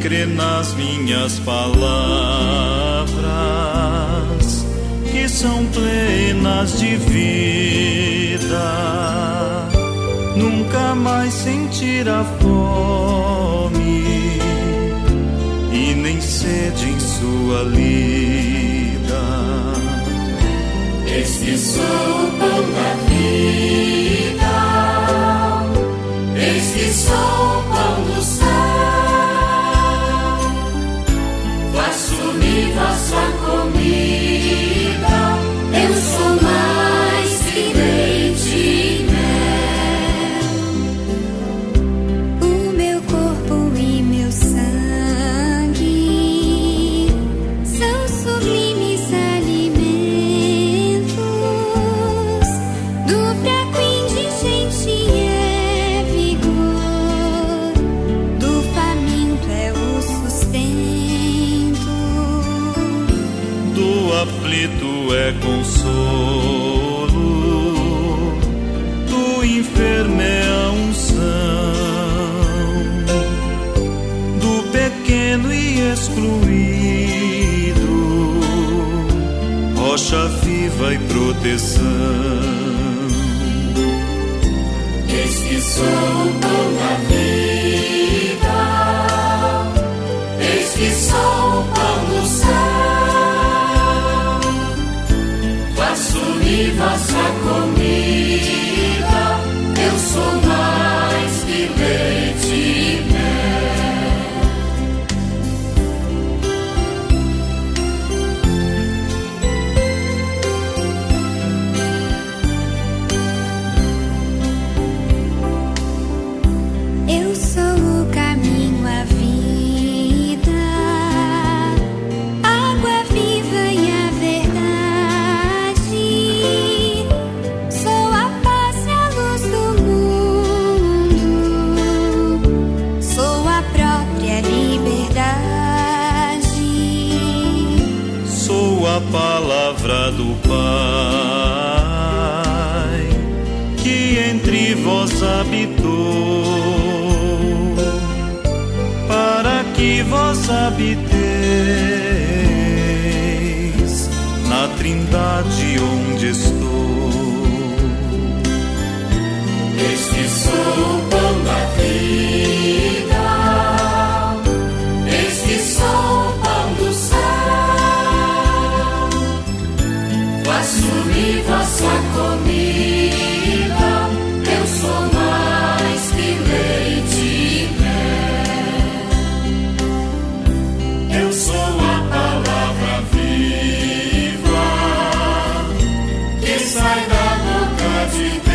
crê nas minhas palavras, que são plenas de vida, nunca mais sentirá fome e nem sede em sua lida. Eis que sou o pão da vida, eis que sou o pão do céu. Faço-me vossa comida, eu sou mais que leite e mel. O meu corpo e meu sangue são sublimes alimentos. Do fraco indigente é vigor, do faminto é o sustento, Do aflito é consolo, do enfermo é a unção, do pequeno e excluído, rocha viva e proteção. Eis que sou o pão da vida, eis que sou o pão do céu. Faço-me vossa comida, eu sou mais que leite e eu sou o caminho, a vida, água viva e a verdade. Sou a paz e a luz do mundo, sou a própria liberdade. Sou a palavra do Pai, que entre vós habitou, para que vós habiteis na Trindade onde estou. eis que sou o pão da vida, eis que sou o pão do céu. Faço-me vossa comida, eu sou mais que leite e mel. Eu sou a palavra viva, que sai da boca de Deus.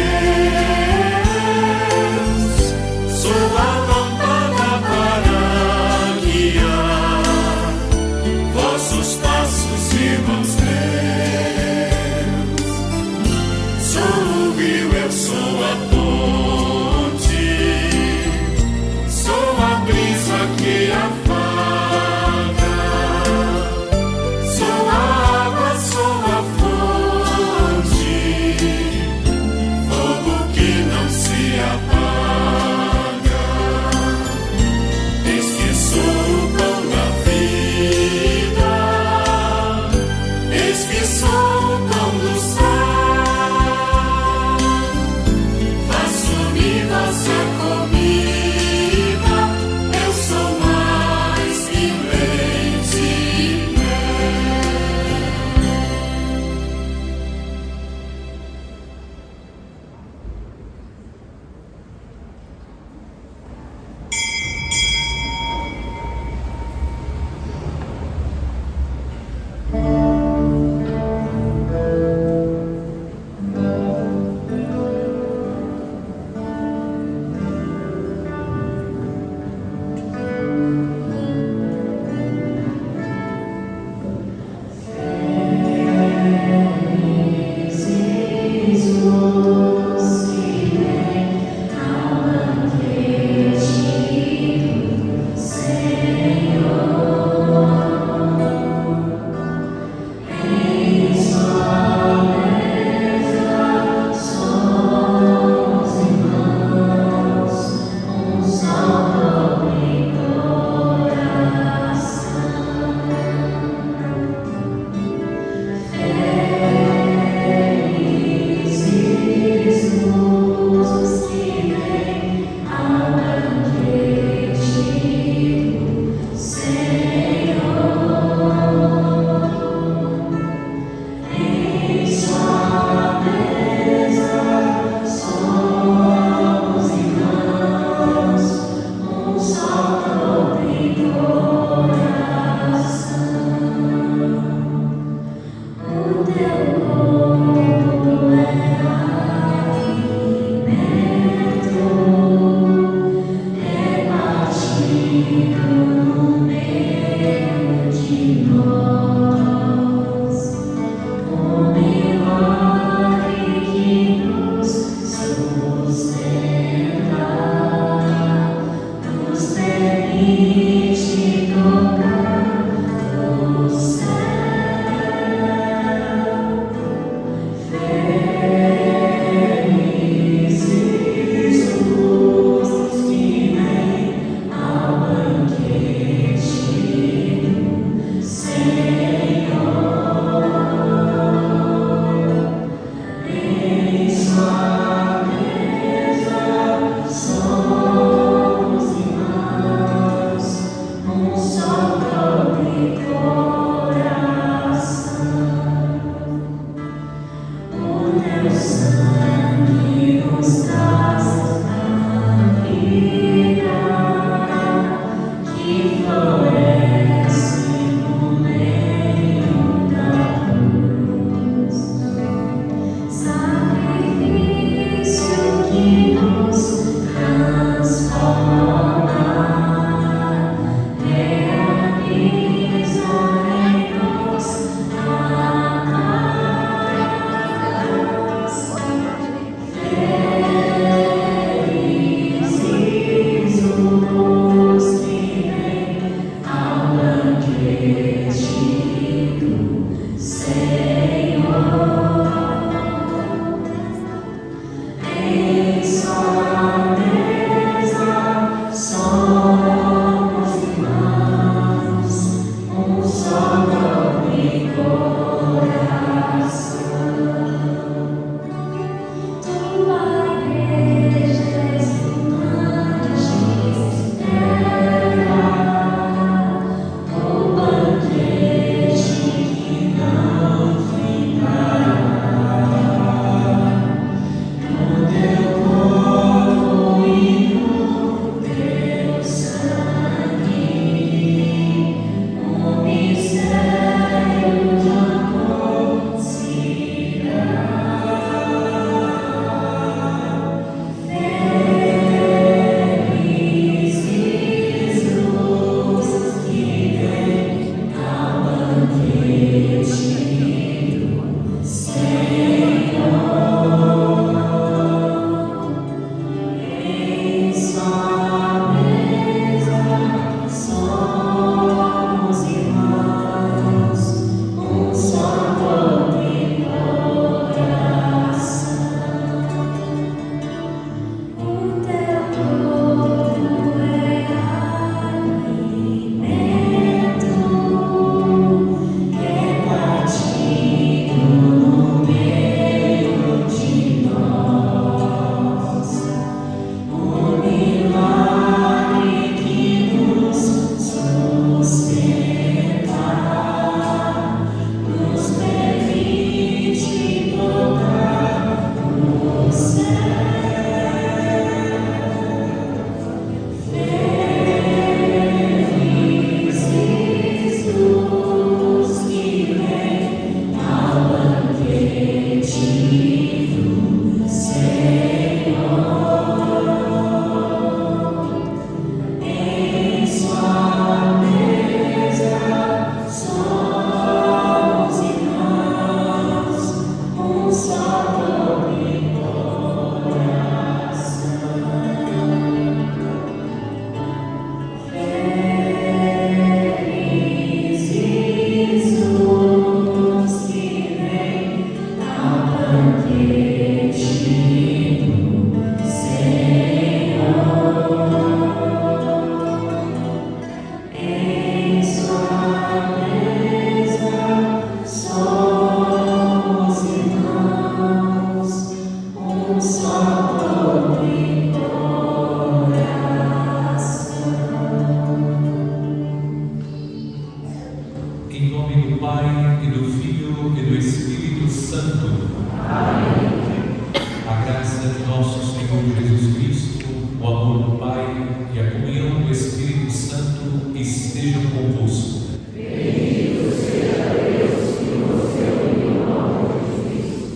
Pai e a comunhão do Espírito Santo estejam convosco. Bendito seja Deus que nos reuniu no amor de Cristo.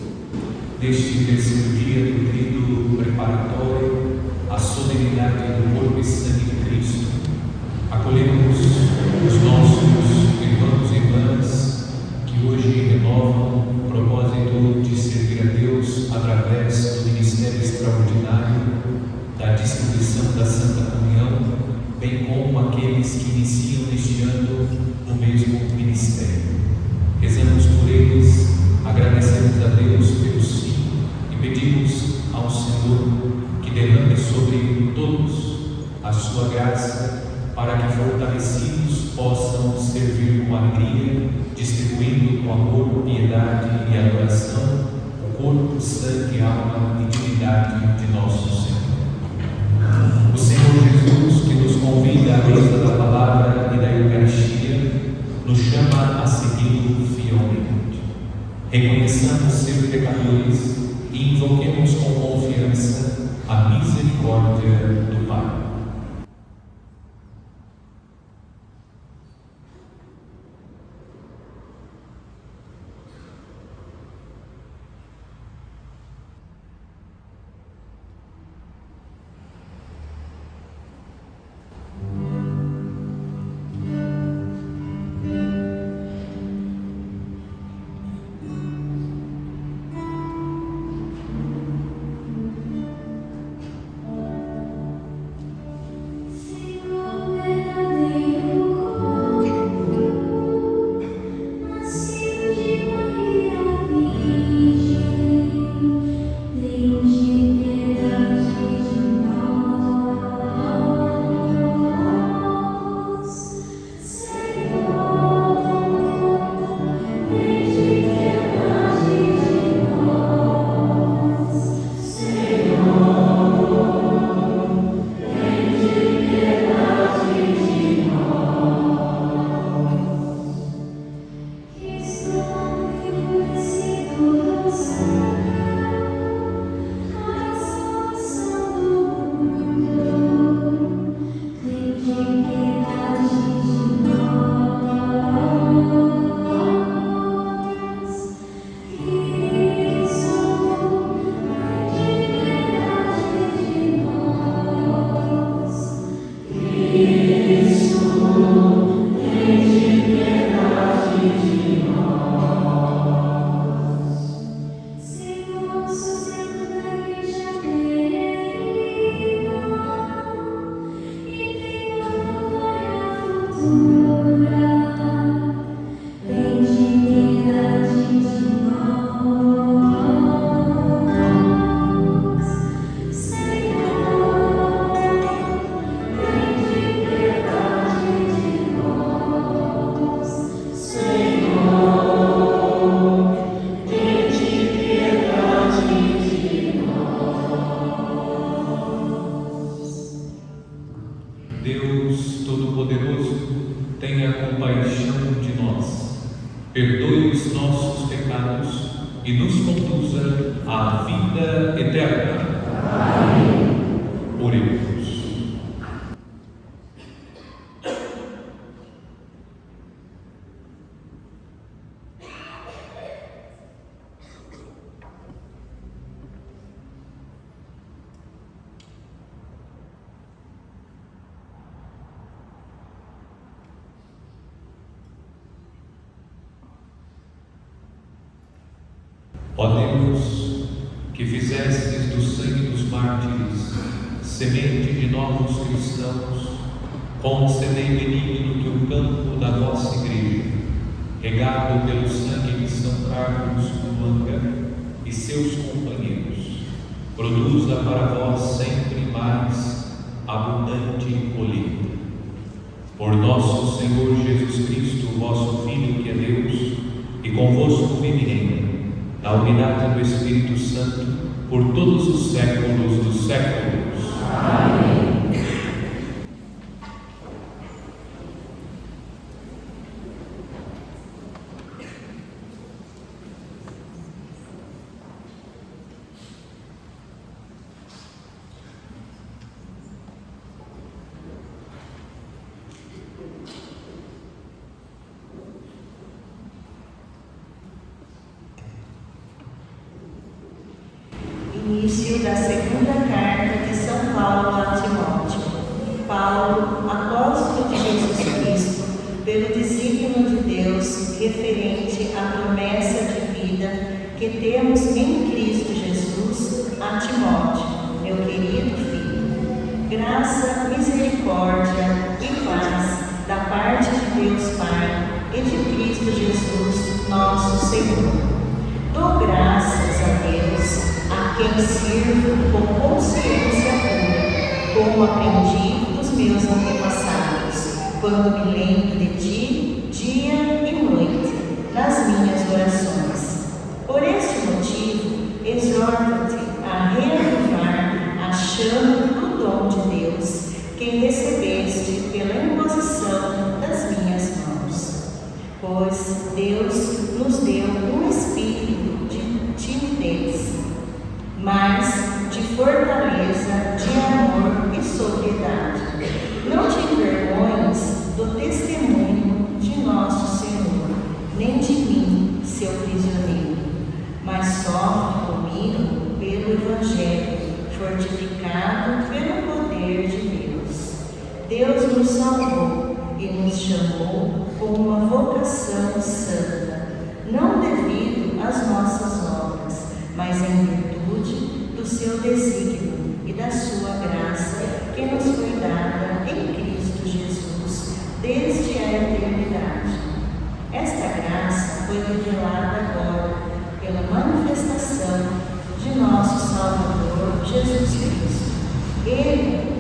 Neste terceiro dia do trido preparatório à solenidade do corpo e sangue de Cristo, acolhemos os nossos irmãos e irmãs que hoje renovam o propósito de servir a Deus através do ministério extraordinário da distribuição da Santa Comunhão, bem como aqueles que iniciam neste ano o mesmo ministério. Rezamos por eles, agradecemos a Deus pelo sim e pedimos ao Senhor que derrame sobre todos a sua graça para que fortalecidos possam servir com alegria, distribuindo com amor, piedade e adoração o corpo, sangue, alma e divindade de nosso Senhor. O Senhor Jesus, que nos convida à mesa da palavra e da Eucaristia, nos chama a segui-lo fielmente. Reconheçamos ser pecadores e invoquemos com confiança a misericórdia do Pai. Deus Todo-Poderoso, tenha compaixão de nós, perdoe os nossos pecados e nos conduza à vida eterna. Amém. Oremos. Ó Deus, que fizestes do sangue dos mártires semente de novos cristãos, concedei benigno que o campo da vossa igreja, regado pelo sangue de São Carlos Manga e seus companheiros, produza para vós sempre mais abundante colheita. Por nosso Senhor Jesus Cristo, vosso Filho, que é Deus, e convosco vive e reina, na unidade do Espírito Santo, por todos os séculos dos séculos. Amém. Início da segunda carta de São Paulo a Timóteo. Paulo, apóstolo de Jesus Cristo, pelo desígnio de Deus referente à promessa de vida que temos em Cristo Jesus, a Timóteo, meu querido filho. Graça, misericórdia e paz da parte de Deus Pai e de Cristo Jesus, nosso Senhor. Dou graças a Deus, a quem sirvo com consciência pura, como aprendi dos meus antepassados, quando me lembro de ti, dia e noite, nas minhas orações. Por este motivo, exorto-te a reavivar a chama do dom de Deus, que recebeste pela imposição das minhas mãos. Pois Deus nos deu um espírito de timidez, mas de fortaleza, de amor e sobriedade. Não te envergonhes do testemunho de nosso Senhor, nem de mim, seu prisioneiro, mas sofre comigo pelo Evangelho, fortificado pelo poder de Deus. Deus nos salvou e nos chamou com uma vocação santa, não devido às nossas obras, mas em virtude do seu desígnio e da sua graça que nos foi dada em Cristo Jesus desde a eternidade. Esta graça foi revelada agora pela manifestação de nosso Salvador Jesus Cristo. Ele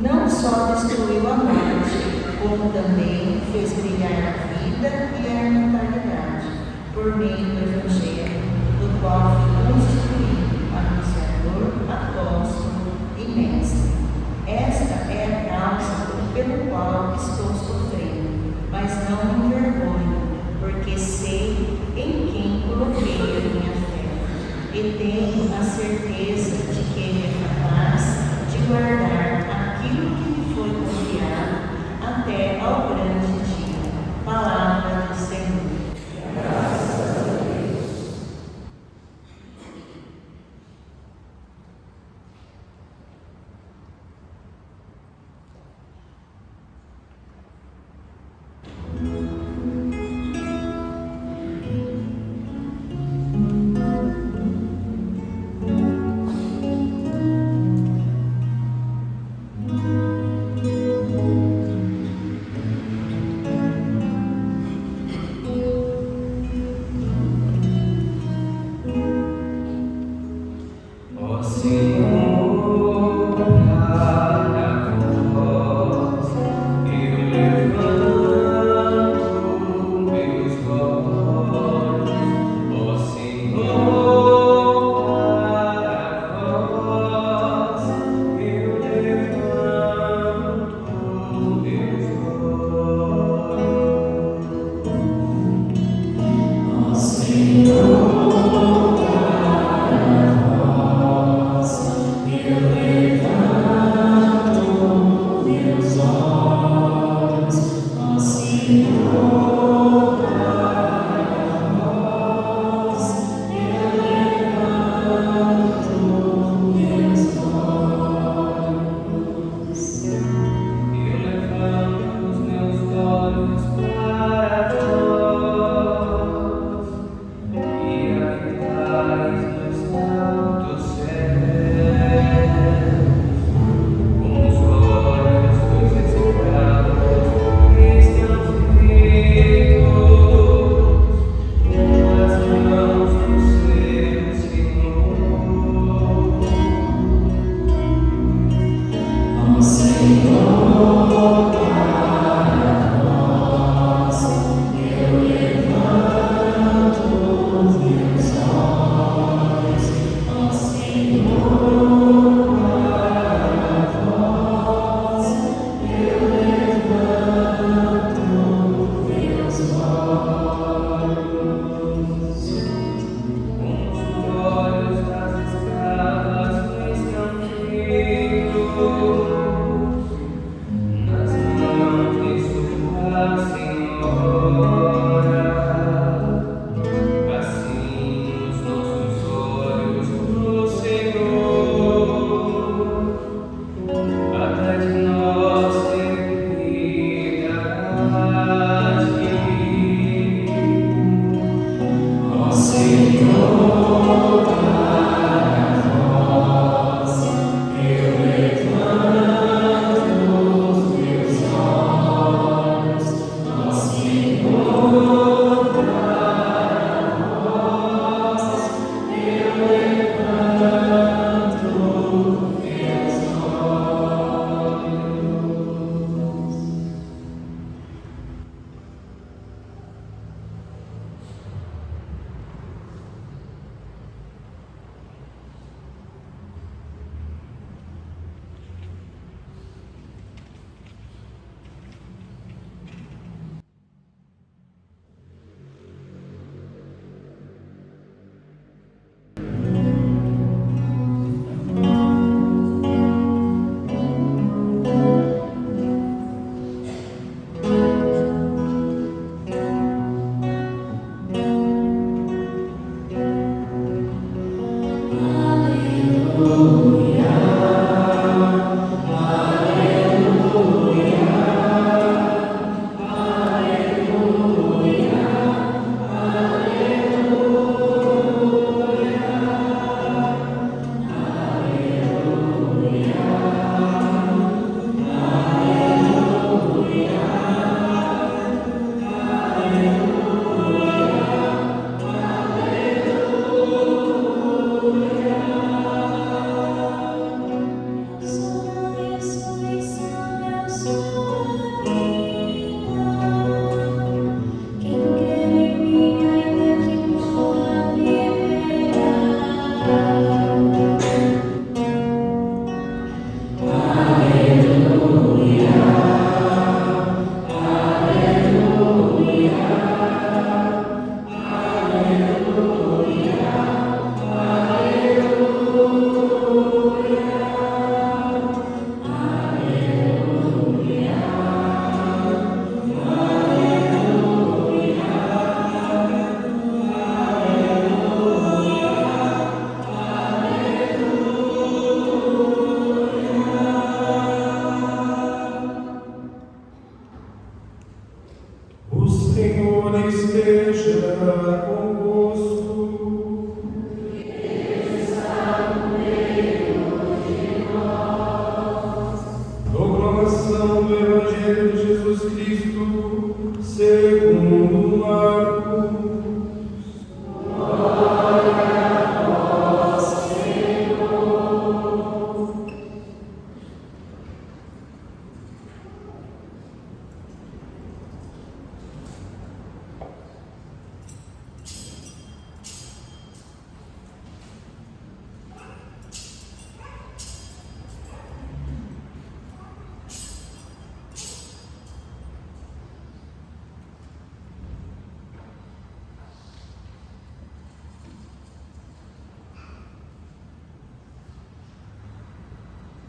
não só destruiu a morte, como também fez brilhar a vida e a imortalidade por meio do Evangelho, do qual foi constituído anunciador, apóstolo e mestre. Esta é a causa pelo qual estou sofrendo, mas não me envergonho, porque sei em quem coloquei a minha fé, e tenho a certeza de que Ele é capaz de guardar aquilo que me foi confiado até ao grande dia. Palavra do Senhor. Graças a Deus.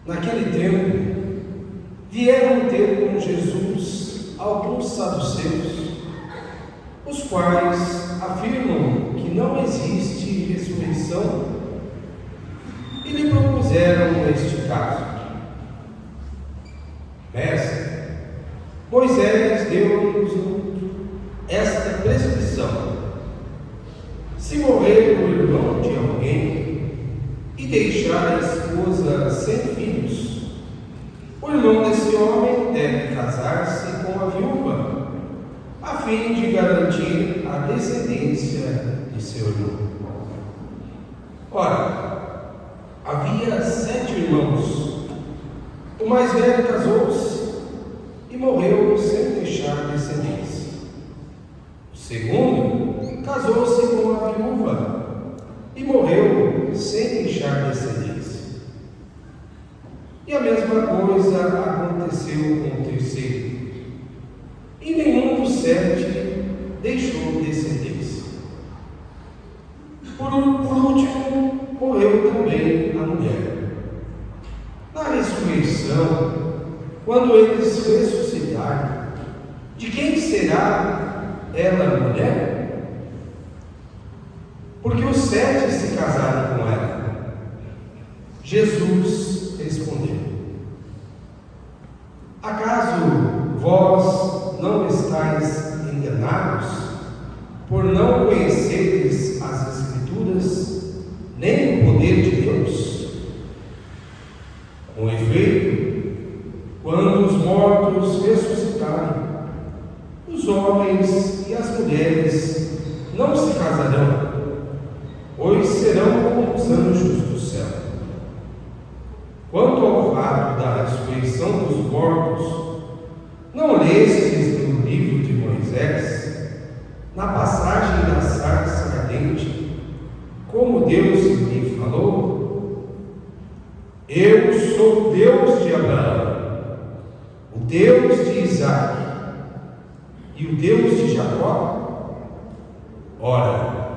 Naquele tempo, vieram ter com Jesus alguns saduceus, os quais afirmam que não existe ressurreição, e lhe propuseram este caso: Mestre, Moisés deu-nos esta prescrição: se morrer o irmão de alguém e deixar a esposa sem filhos, o irmão desse homem deve casar-se com a viúva, a fim de garantir a descendência de seu irmão. Ora, havia 7 irmãos. O mais velho casou-se e morreu sem deixar descendência. O segundo casou-se com a viúva e morreu sem deixar descendência. E a mesma coisa aconteceu com o terceiro. E nenhum dos 7 deixou descendência. Por último, morreu também a mulher. Na ressurreição, quando eles ressuscitarem, de quem será ela mulher? Porque os 7 se casaram com ela. Jesus respondeu: vós não estáis enganados, por não conheceres as Escrituras, nem o poder de Deus? Com efeito, quando os mortos ressuscitarem, os homens e as mulheres não se casarão, pois serão como os anjos do céu. Quanto ao fato da ressurreição dos mortos, não lestes no livro de Moisés, na passagem da sarça ardente, como Deus lhe falou? Eu sou o Deus de Abraão, o Deus de Isaque e o Deus de Jacó? Ora,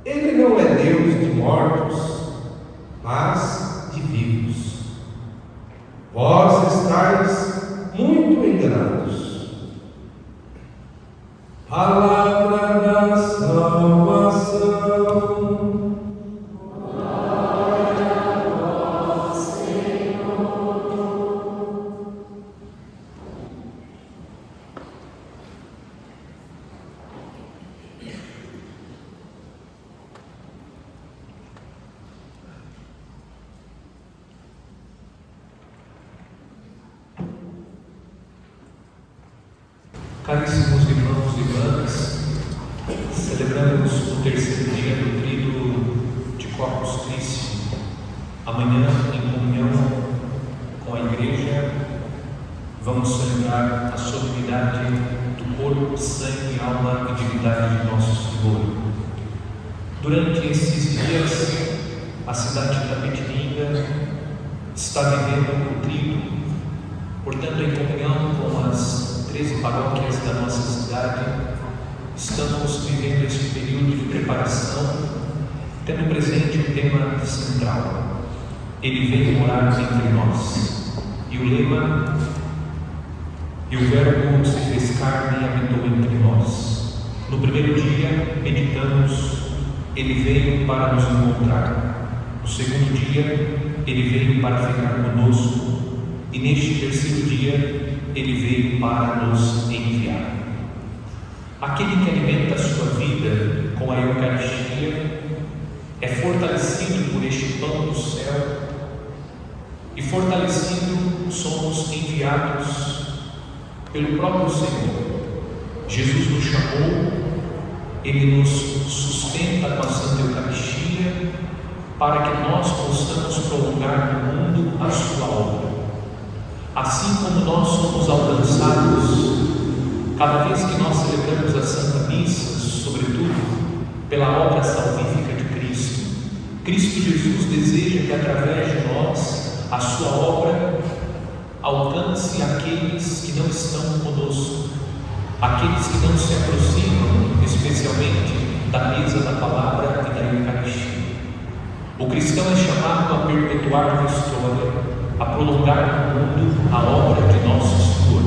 Ele não é Deus de mortos, mas de vivos. Vós estáis muito enganados. Palavra da salvação. Glória a vós, Senhor. Caríssimos irmãos e irmãs, celebramos o terceiro dia do Tríduo de Corpus Christi. Amanhã, em comunhão com a Igreja, vamos celebrar a solenidade do corpo, sangue, alma e divindade de nosso Senhor. Durante esses dias, a cidade da Petininga está vivendo o Tríduo, portanto, em comunhão com as 13 paróquias da nossa cidade, estamos vivendo este período de preparação, tendo presente o tema central: Ele veio morar entre nós. E o lema: E o Verbo se fez carne e habitou entre nós. No primeiro dia, meditamos: Ele veio para nos encontrar. No segundo dia, Ele veio para ficar conosco. E neste terceiro dia, Ele veio para nos enviar. Aquele que alimenta a sua vida com a Eucaristia é fortalecido por este pão do céu, e fortalecido somos enviados pelo próprio Senhor. Jesus nos chamou, Ele nos sustenta com a Santa Eucaristia, para que nós possamos prolongar no mundo a sua obra. Assim como nós somos alcançados, cada vez que nós celebramos a Santa Missa, sobretudo pela obra salvífica de Cristo, Cristo Jesus deseja que através de nós a sua obra alcance aqueles que não estão conosco, aqueles que não se aproximam especialmente da mesa da palavra e da Eucaristia. O cristão é chamado a perpetuar na história, a prolongar no mundo a obra de nosso Senhor.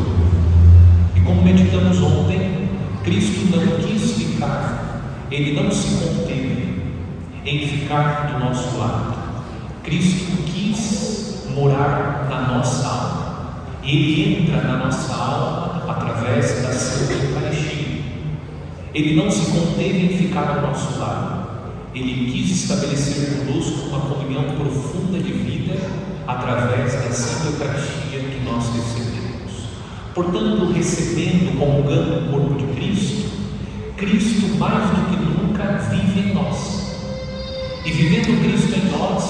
E como meditamos ontem, Cristo não quis ficar, Ele não se conteve em ficar do nosso lado. Cristo quis morar na nossa alma. E Ele entra na nossa alma através da Santa Eucaristia. Ele não se conteve em ficar ao nosso lado. Ele quis estabelecer conosco uma comunhão profunda de vida através da Santa Eucaristia que nós recebemos. Portanto, recebendo, comungando o corpo de Cristo, Cristo mais do que nunca vive em nós. E vivendo Cristo em nós,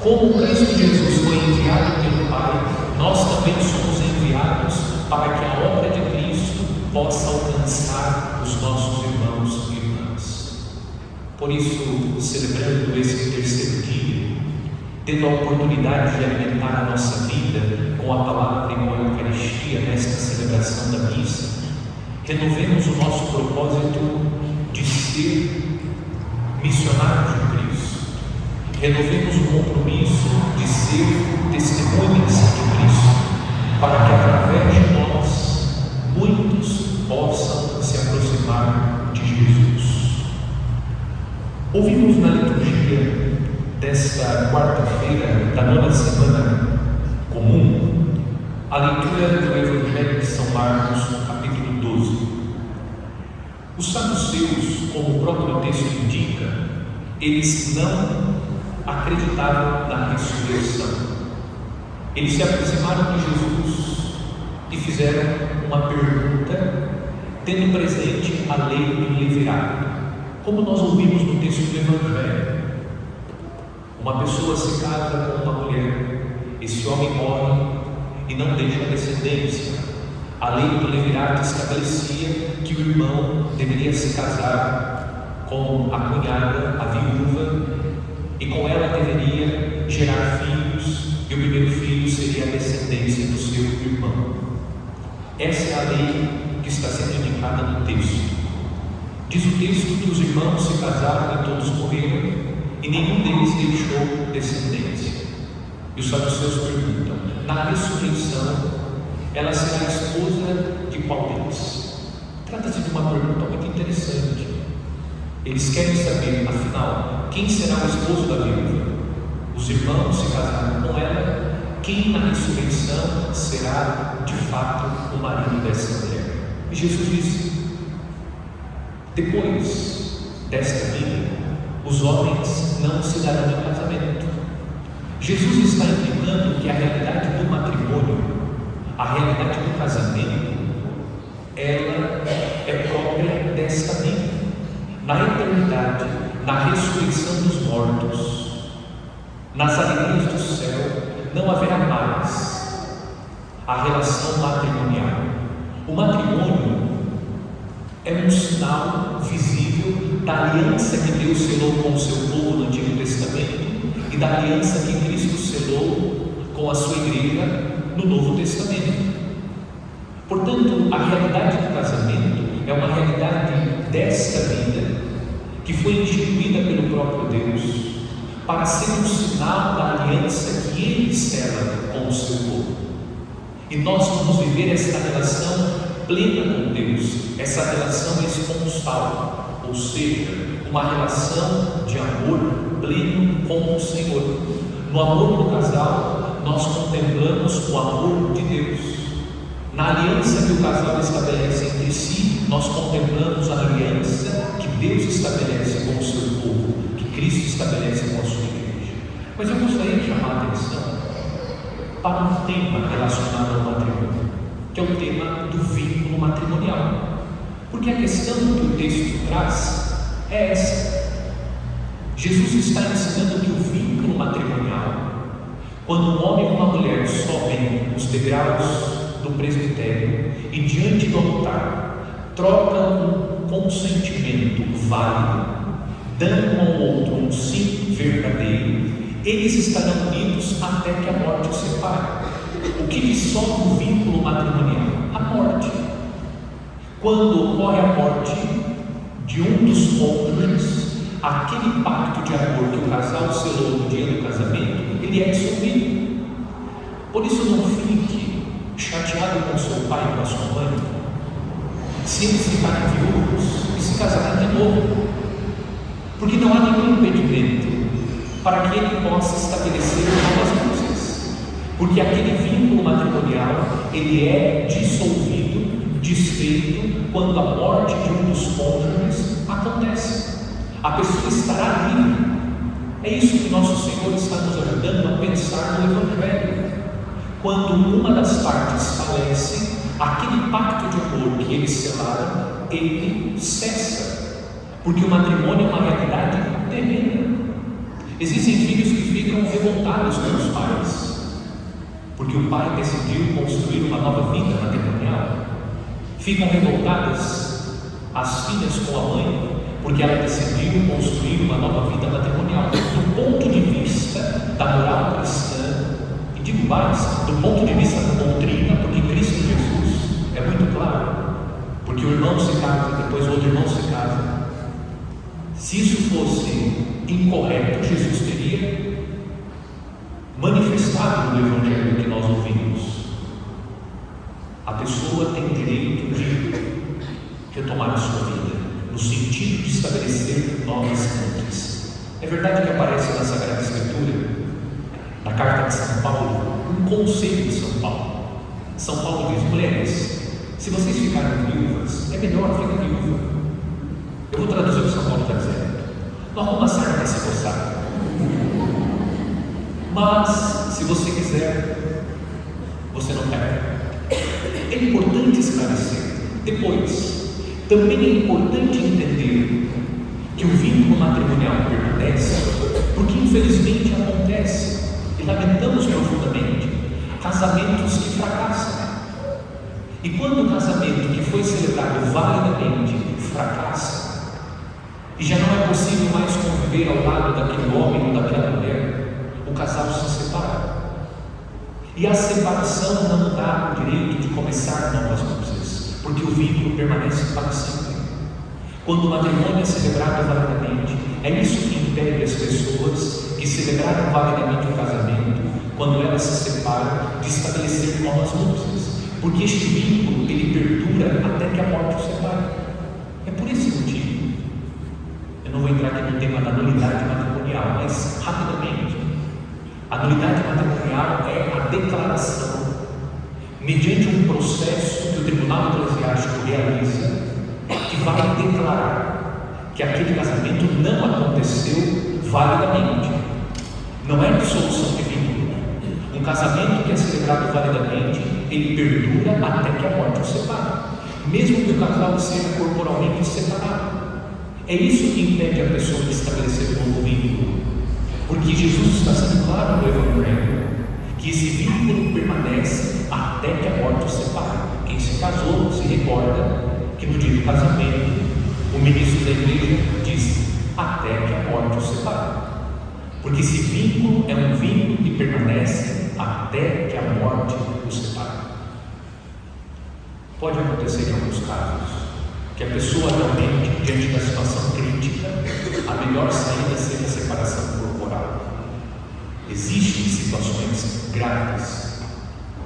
como Cristo Jesus foi enviado pelo Pai, nós também somos enviados para que a obra de Cristo possa alcançar os nossos irmãos e irmãs. Por isso, celebrando esse terceiro dia, tendo a oportunidade de alimentar a nossa vida com a palavra e com a Eucaristia nesta celebração da missa, renovemos o nosso propósito de ser missionários de Cristo, renovemos o compromisso de ser testemunhas de Cristo, para que através de nós muitos possam se aproximar de Jesus. Ouvimos na liturgia desta quarta-feira da nona semana comum A leitura do Evangelho de São Marcos, no capítulo 12. Os saduceus, como o próprio texto indica, eles não acreditavam na ressurreição. Eles se aproximaram de Jesus e fizeram uma pergunta, tendo presente a lei do levirato. Como nós ouvimos no texto do Evangelho, uma pessoa se casa com uma mulher, esse homem morre e não deixa descendência. A lei do levirato estabelecia que o irmão deveria se casar com a cunhada, a viúva, e com ela deveria gerar filhos, e o primeiro filho seria a descendência do seu irmão. Essa é a lei que está sendo indicada no texto. Diz o texto que os irmãos se casaram e todos morreram, e nenhum deles deixou descendência. E os saduceus perguntam: na ressurreição, ela será a esposa de qual deles? Trata-se de uma pergunta muito interessante. Eles querem saber, afinal, quem será o esposo da viúva? Os irmãos se casaram com ela, quem na ressurreição será de fato o marido dessa mulher? E Jesus disse: depois desta vida, os homens não se darão em casamento. Jesus está indicando que a realidade do matrimônio, a realidade do casamento, ela é própria desta vida. Na eternidade, na ressurreição dos mortos, nas alegrias do céu, não haverá mais a relação matrimonial. O matrimônio é um sinal visível da aliança que Deus selou com o seu povo no Antigo Testamento e da aliança que Cristo selou com a sua igreja no Novo Testamento. Portanto, a realidade do casamento é uma realidade desta vida que foi instituída pelo próprio Deus para ser um sinal da aliança que Ele sela com o seu povo. E nós vamos viver esta relação plena com Deus, essa relação esponsal, ou seja, uma relação de amor pleno com o Senhor. No amor do casal, nós contemplamos o amor de Deus. Na aliança que o casal estabelece entre si, nós contemplamos a aliança que Deus estabelece com o seu povo, que Cristo estabelece com a sua igreja. Mas eu gostaria de chamar a atenção para um tema relacionado ao matrimônio, que é o tema do vínculo matrimonial. Porque a questão que o texto traz é essa. Jesus está ensinando que o vínculo matrimonial, quando um homem e uma mulher sobem os degraus do presbitério e diante do altar trocam um consentimento válido, dando um ao outro um sim verdadeiro, eles estarão unidos até que a morte os separe. O que dissolve o vínculo matrimonial? A morte. Quando ocorre a morte de um dos cônjuges, aquele pacto de amor que o casal selou no dia do casamento, ele é dissolvido. Por isso, não fique chateado com seu pai e com a sua mãe se eles ficarem viúvos e se casarem de novo, porque não há nenhum impedimento para que ele possa estabelecer novas coisas, porque aquele vínculo matrimonial ele é dissolvido, desfeito quando a morte de um dos cônjuges acontece. A pessoa estará livre. É isso que nosso Senhor está nos ajudando a pensar no Evangelho. Quando uma das partes falece, aquele pacto de amor que eles selaram, ele cessa, porque o matrimônio é uma realidade terrena. Existem filhos que ficam revoltados com os pais, porque o pai decidiu construir uma nova vida matrimonial. Ficam revoltadas as filhas com a mãe, porque ela decidiu construir uma nova vida matrimonial. Do ponto de vista da moral cristã, e digo mais, do ponto de vista da doutrina, porque Cristo Jesus é muito claro, porque o irmão se casa e depois o outro irmão se casa. Se isso fosse incorreto, Jesus teria manifestado no Evangelho que nós ouvimos: a pessoa tem o direito de retomar a sua vida, no sentido de estabelecer novas fontes. É verdade que aparece na Sagrada Escritura, na carta de São Paulo, um conselho de São Paulo. São Paulo diz: mulheres, se vocês ficarem viúvas, é melhor ficar viúva. Eu vou traduzir o que São Paulo está dizendo. Não arruma sarna para se coçar. Mas, se você quiser, você não quer. É importante esclarecer. Depois, também é importante entender que o vínculo matrimonial permanece, porque infelizmente acontece, e lamentamos profundamente, casamentos que fracassam. E quando o casamento que foi celebrado validamente fracassa, e já não é possível mais conviver ao lado daquele homem ou daquela mulher, o casal se separa. E a separação não dá o direito de começar novas núpcias, porque o vínculo permanece para sempre. Quando o matrimônio é celebrado validamente, é isso que impede as pessoas que celebraram validamente o casamento, quando elas se separam, de estabelecer novas núpcias, porque este vínculo ele perdura até que a morte o separe. É por esse motivo. Eu não vou entrar aqui no tema da nulidade matrimonial, mas rapidamente. A nulidade matrimonial é a declaração, mediante um processo que o Tribunal Eclesiástico realiza, que vai declarar que aquele casamento não aconteceu validamente. Não é dissolução de vínculo. Um casamento que é celebrado validamente, ele perdura até que a morte o separe, mesmo que o casal seja corporalmente separado. É isso que impede a pessoa de estabelecer um novo vínculo, porque Jesus está sendo claro no Evangelho que esse vínculo permanece até que a morte o separe. Quem se casou se recorda que no dia do casamento o ministro da igreja disse: até que a morte o separe, porque esse vínculo é um vínculo que permanece até que a morte o separe. Pode acontecer em alguns casos que a pessoa realmente, diante da situação crítica, a melhor saída seja a separação corporal. Existem situações graves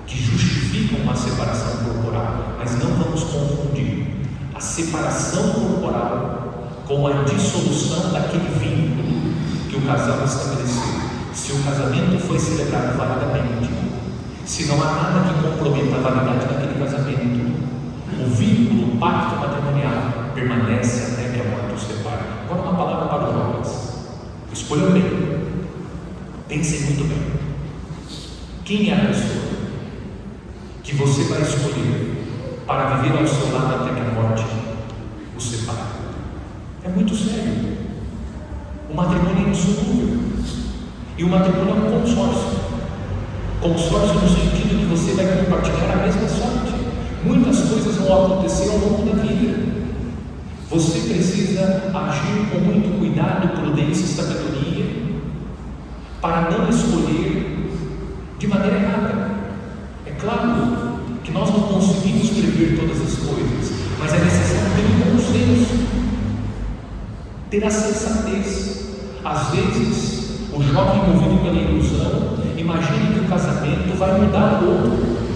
que justificam uma separação corporal, mas não vamos confundir a separação corporal com a dissolução daquele vínculo que o casal estabeleceu. Se o casamento foi celebrado validamente, se não há nada que comprometa a validade daquele casamento, o vínculo, o pacto matrimonial permanece até que a morte o separe. Agora uma palavra para os jovens. Escolham bem. Pensem muito bem. Quem é a pessoa que você vai escolher para viver ao seu lado até que a morte o separe? É muito sério. O matrimônio é insolúvel. E o matrimônio é um consórcio. Consórcio no sentido que você vai compartilhar a mesma sorte. Muitas coisas vão acontecer ao longo da vida. Você precisa agir com muito cuidado, prudência e sabedoria para não escolher de maneira errada. É claro que nós não conseguimos prever todas as coisas, mas é necessário ter um bom senso, ter a sensatez. Às vezes, o jovem movido pela ilusão imagina que o casamento vai mudar o outro.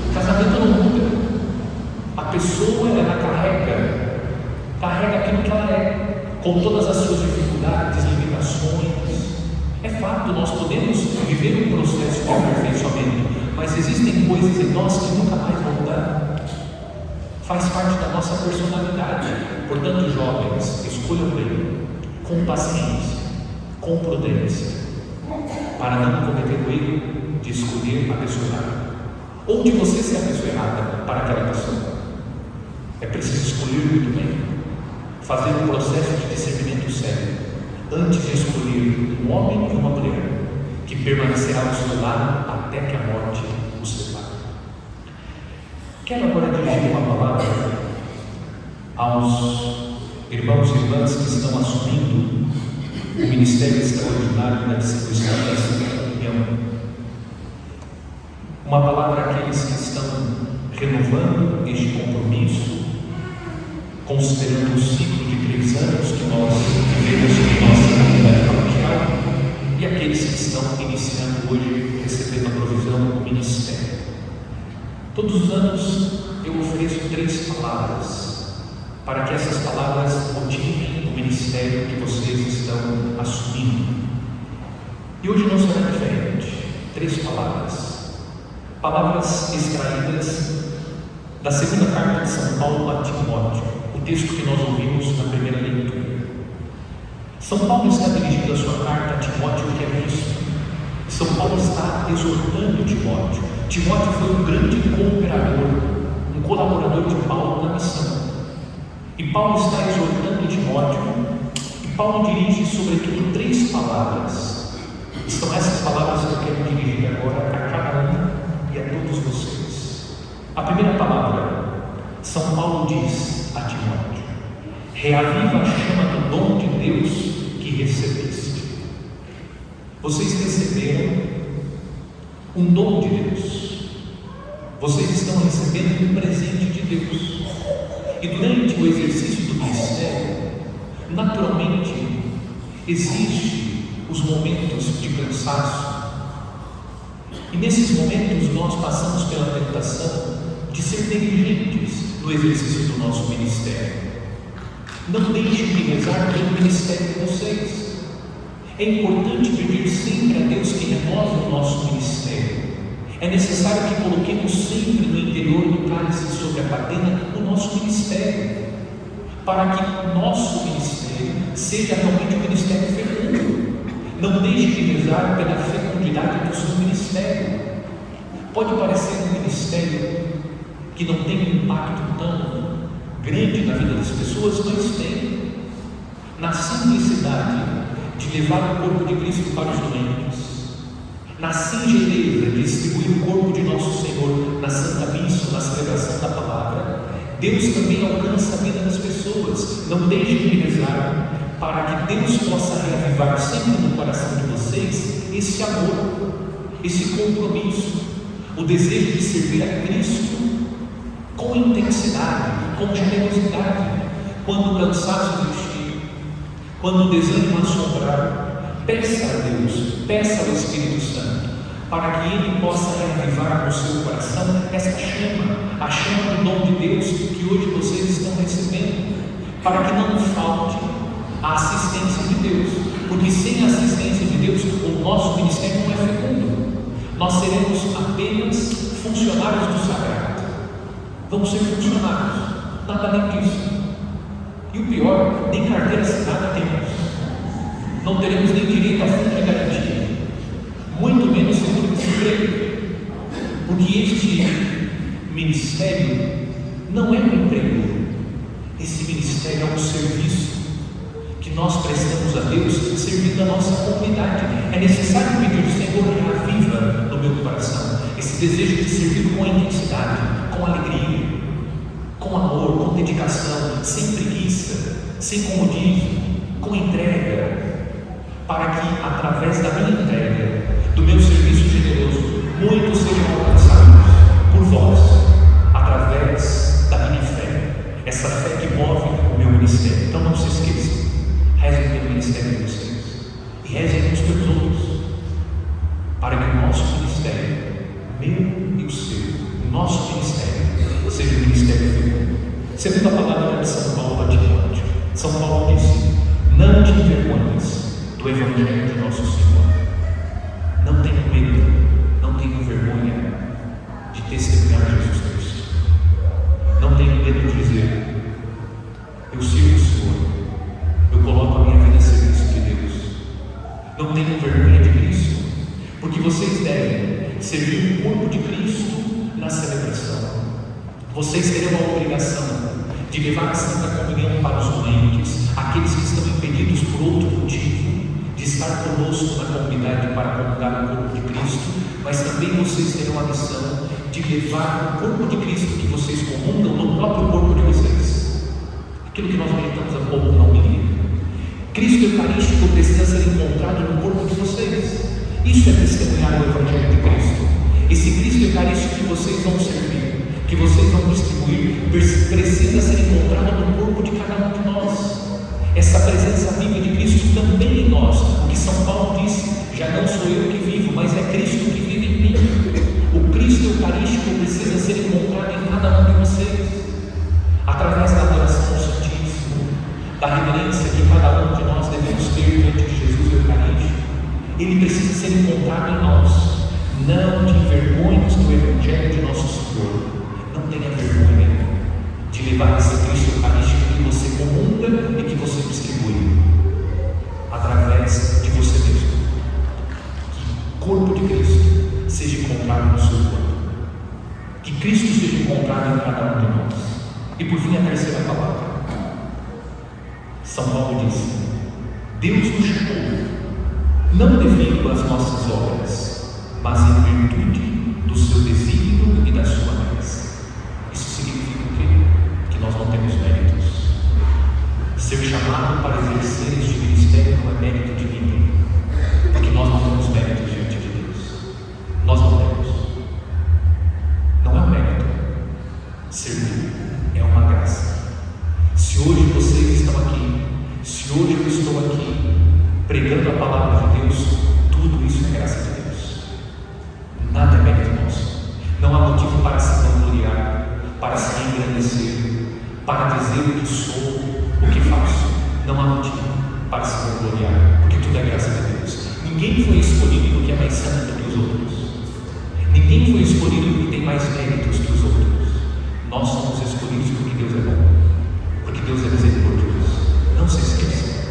O casamento não muda. A pessoa, ela carrega aquilo que ela é, com todas as suas dificuldades, limitações. É fato, nós podemos viver um processo de aperfeiçoamento, mas existem coisas em nós que nunca mais vão mudar. Faz parte da nossa personalidade. Portanto, jovens, escolham bem, com paciência, com prudência, para não cometer o erro de escolher a pessoa errada, ou de você ser a pessoa errada para aquela pessoa. É preciso escolher muito bem, fazer um processo de discernimento sério, antes de escolher um homem e uma mulher que permanecerá ao seu lado até que a morte o separe. Quero agora dirigir uma palavra aos irmãos e irmãs que estão assumindo o ministério extraordinário da distribuição da Santa Comunhão. Uma palavra àqueles que estão renovando este compromisso, considerando o ciclo de 3 anos que nós vivemos em nossa comunidade paroquial, e aqueles que estão iniciando hoje, recebendo a provisão do ministério. Todos os anos eu ofereço 3 palavras, para que essas palavras motivem o ministério que vocês estão assumindo. E hoje não será diferente. 3 palavras. Palavras extraídas da segunda carta de São Paulo a Timóteo, o texto que nós ouvimos na primeira leitura. São Paulo está dirigindo a sua carta a Timóteo, que é bispo. São Paulo está exortando Timóteo. Timóteo foi um grande cooperador, um colaborador de Paulo na missão. E Paulo está exortando Timóteo, e Paulo dirige sobretudo 3 palavras. São essas palavras que eu quero dirigir agora a cada um e a todos vocês. A primeira palavra, São Paulo diz a Timóteo: reaviva a chama do dom de Deus que recebeste. Vocês receberam um dom de Deus. Vocês estão recebendo um presente de Deus. E durante o exercício do ministério, naturalmente, existem os momentos de cansaço. E nesses momentos nós passamos pela tentação de ser negligentes no exercício do nosso ministério. Não deixem de rezar pelo ministério de vocês. É importante pedir sempre a Deus que renove o nosso ministério. É necessário que coloquemos sempre no interior do cálice sobre a cadena o nosso ministério, para que o nosso ministério seja realmente um ministério fecundo. Não deixe de rezar pela fecundidade do seu ministério. Pode parecer um ministério que não tem um impacto tão grande na vida das pessoas, mas tem. Na simplicidade de levar o corpo de Cristo para os doentes, na singeleza de distribuir o corpo de nosso Senhor na Santa Missa, na celebração da palavra, Deus também alcança a vida das pessoas. Não deixem de rezar para que Deus possa reavivar sempre no coração de vocês esse amor, esse compromisso, o desejo de servir a Cristo com intensidade, com generosidade. Quando o cansaço existir, quando o desânimo assombrar, peça a Deus, peça ao Espírito Santo, para que Ele possa reavivar no seu coração esta chama, a chama do dom de Deus que hoje vocês estão recebendo, para que não falte a assistência de Deus, porque sem a assistência de Deus, o nosso ministério não é fecundo. Nós seremos apenas funcionários do sagrado. Vamos ser funcionários, nada além disso. E o pior, nem carteira assinada temos. Não teremos nem direito a fundo de garantia, muito menos seguro-desemprego, porque este ministério não é um emprego. Esse ministério é um serviço que nós prestamos a Deus servindo a nossa comunidade. É necessário pedir ao Senhor: reaviva no meu coração esse desejo de servir com intensidade, com alegria, com amor, com dedicação, sem preguiça, sem comodismo, com entrega, para que através da minha entrega, do meu serviço generoso, muitos sejam alcançados por vós, através da minha fé, essa fé que move o meu ministério. Então não se esqueçam, rezem pelo ministério de vocês e rezem uns pelos outros, para que o nosso ministério, meu e o seu, o nosso ministério, seja um ministério fecundo. Segunda palavra de São Paulo a Timóteo. São Paulo disse: não te envergonhes do Evangelho de nosso Senhor. Não tenha medo, não tenha vergonha de testemunhar Jesus Cristo. Não tenha medo de dizer: eu sirvo o Senhor, eu coloco a minha vida a serviço de Deus. Não tenham vergonha de Cristo, porque vocês devem servir o corpo de Cristo na celebração. Vocês terão a obrigação de levar a Santa Comunhão para os doentes, aqueles que estão impedidos por outro motivo de estar conosco na comunidade para comungar o corpo de Cristo, mas também vocês terão a missão de levar o corpo de Cristo que vocês comungam no próprio corpo de vocês. Aquilo que nós meditamos há pouco na homilia. Cristo Eucarístico precisa ser encontrado no corpo de vocês. Isso é testemunhar o Evangelho de Cristo. Esse Cristo Eucarístico que vocês vão servir, que vocês vão distribuir, precisa ser encontrado no corpo de cada um de nós. Essa presença viva de Cristo também em nós. O que São Paulo disse: já não sou eu que vivo, mas é Cristo que vive em mim. O Cristo Eucarístico precisa ser encontrado em cada um de vocês, através da adoração ao Santíssimo, da reverência que cada um de nós devemos ter diante de Jesus Eucarístico. Ele precisa ser encontrado em nós. Não te envergonhes do Evangelho de nosso Senhor. Não tenha vergonha encontrado em cada um de nós. E por fim, a terceira palavra. São Paulo disse: Deus nos chamou, não devido às nossas obras, mas em virtude do seu desígnio e da sua graça. Isso significa o quê? Que nós não temos méritos. Ser chamado para exercer este ministério não é mérito de ninguém, porque nós não temos méritos diante de Deus. Nós não temos. Não é um mérito. Servir é uma graça. Se hoje vocês estão aqui, se hoje eu estou aqui pregando a palavra de Deus, tudo isso é graça de Deus. Nada é mérito nosso. Não há motivo para se vangloriar, para se engrandecer, para dizer o que sou, o que faço. Não há motivo para se vangloriar, porque tudo é graça de Deus. Ninguém foi escolhido porque é mais santo que os outros. Ninguém foi escolhido porque tem mais méritos que os outros. Nós somos escolhidos porque Deus é bom, porque Deus é misericordioso. Não se esqueça,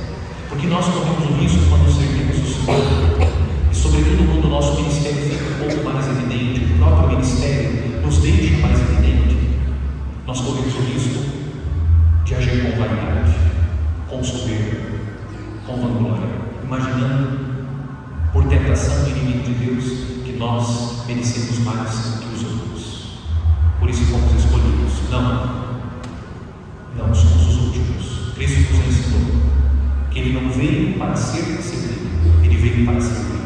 porque nós corremos o risco quando servimos o Senhor, e sobretudo quando o nosso ministério fica um pouco mais evidente, o próprio ministério nos deixa mais evidente, nós corremos o risco de agir com vaidade, com soberba, com vanglória, imaginando, por tentação do inimigo de Deus, que nós merecemos mais que os outros. Por isso fomos escolhidos. Não somos os últimos. Cristo nos ensinou que Ele não veio para ser servido, Ele veio para servir.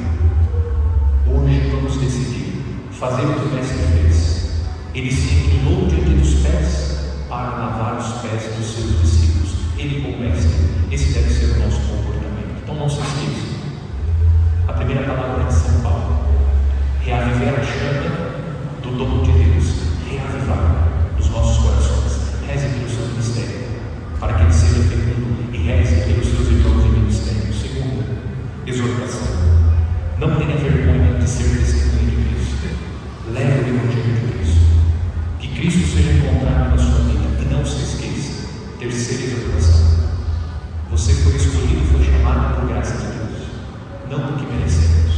Hoje vamos decidir fazer o que o Mestre fez. Ele se inclinou diante dos pés para lavar os pés dos seus discípulos. Ele, como Mestre, esse deve ser o nosso comportamento. Então não se esqueça. A primeira palavra é de São Paulo: reavivar a chama do dom de Deus, reavivar nos nossos corações. Reze pelo seu ministério, para que ele seja fecundo, e reze pelos seus irmãos em ministério. Segunda, exortação: não tenha vergonha de ser testemunha de Cristo. Leve o Evangelho de Cristo, que Cristo seja encontrado na sua vida, e não se esqueça. Terceira exortação: você foi escolhido, foi chamado por graça de Deus, não porque merecemos.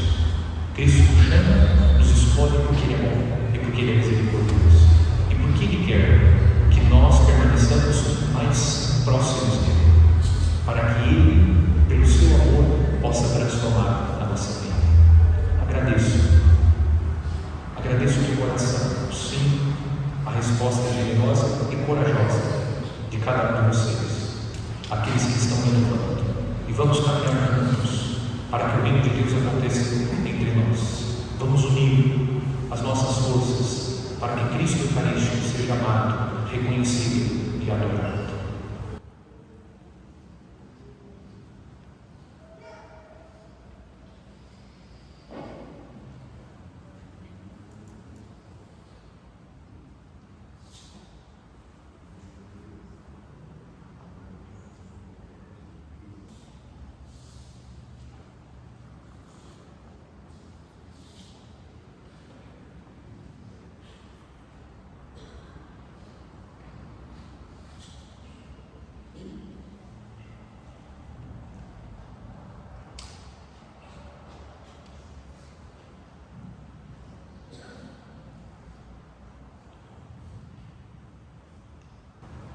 Cristo nos chama, nos escolhe porque Ele é bom e porque Ele é misericordioso, e porque Ele quer que nós permaneçamos mais próximos dele, para que Ele, pelo seu amor, possa transformar a nossa vida. Agradeço de coração, sim, a resposta generosa e corajosa de cada um de vocês, aqueles que estão renovando, e vamos caminhar juntos para que o reino de Deus aconteça entre nós. Vamos unir as nossas forças para que Cristo Eucarístico seja amado, reconhecido e adorado.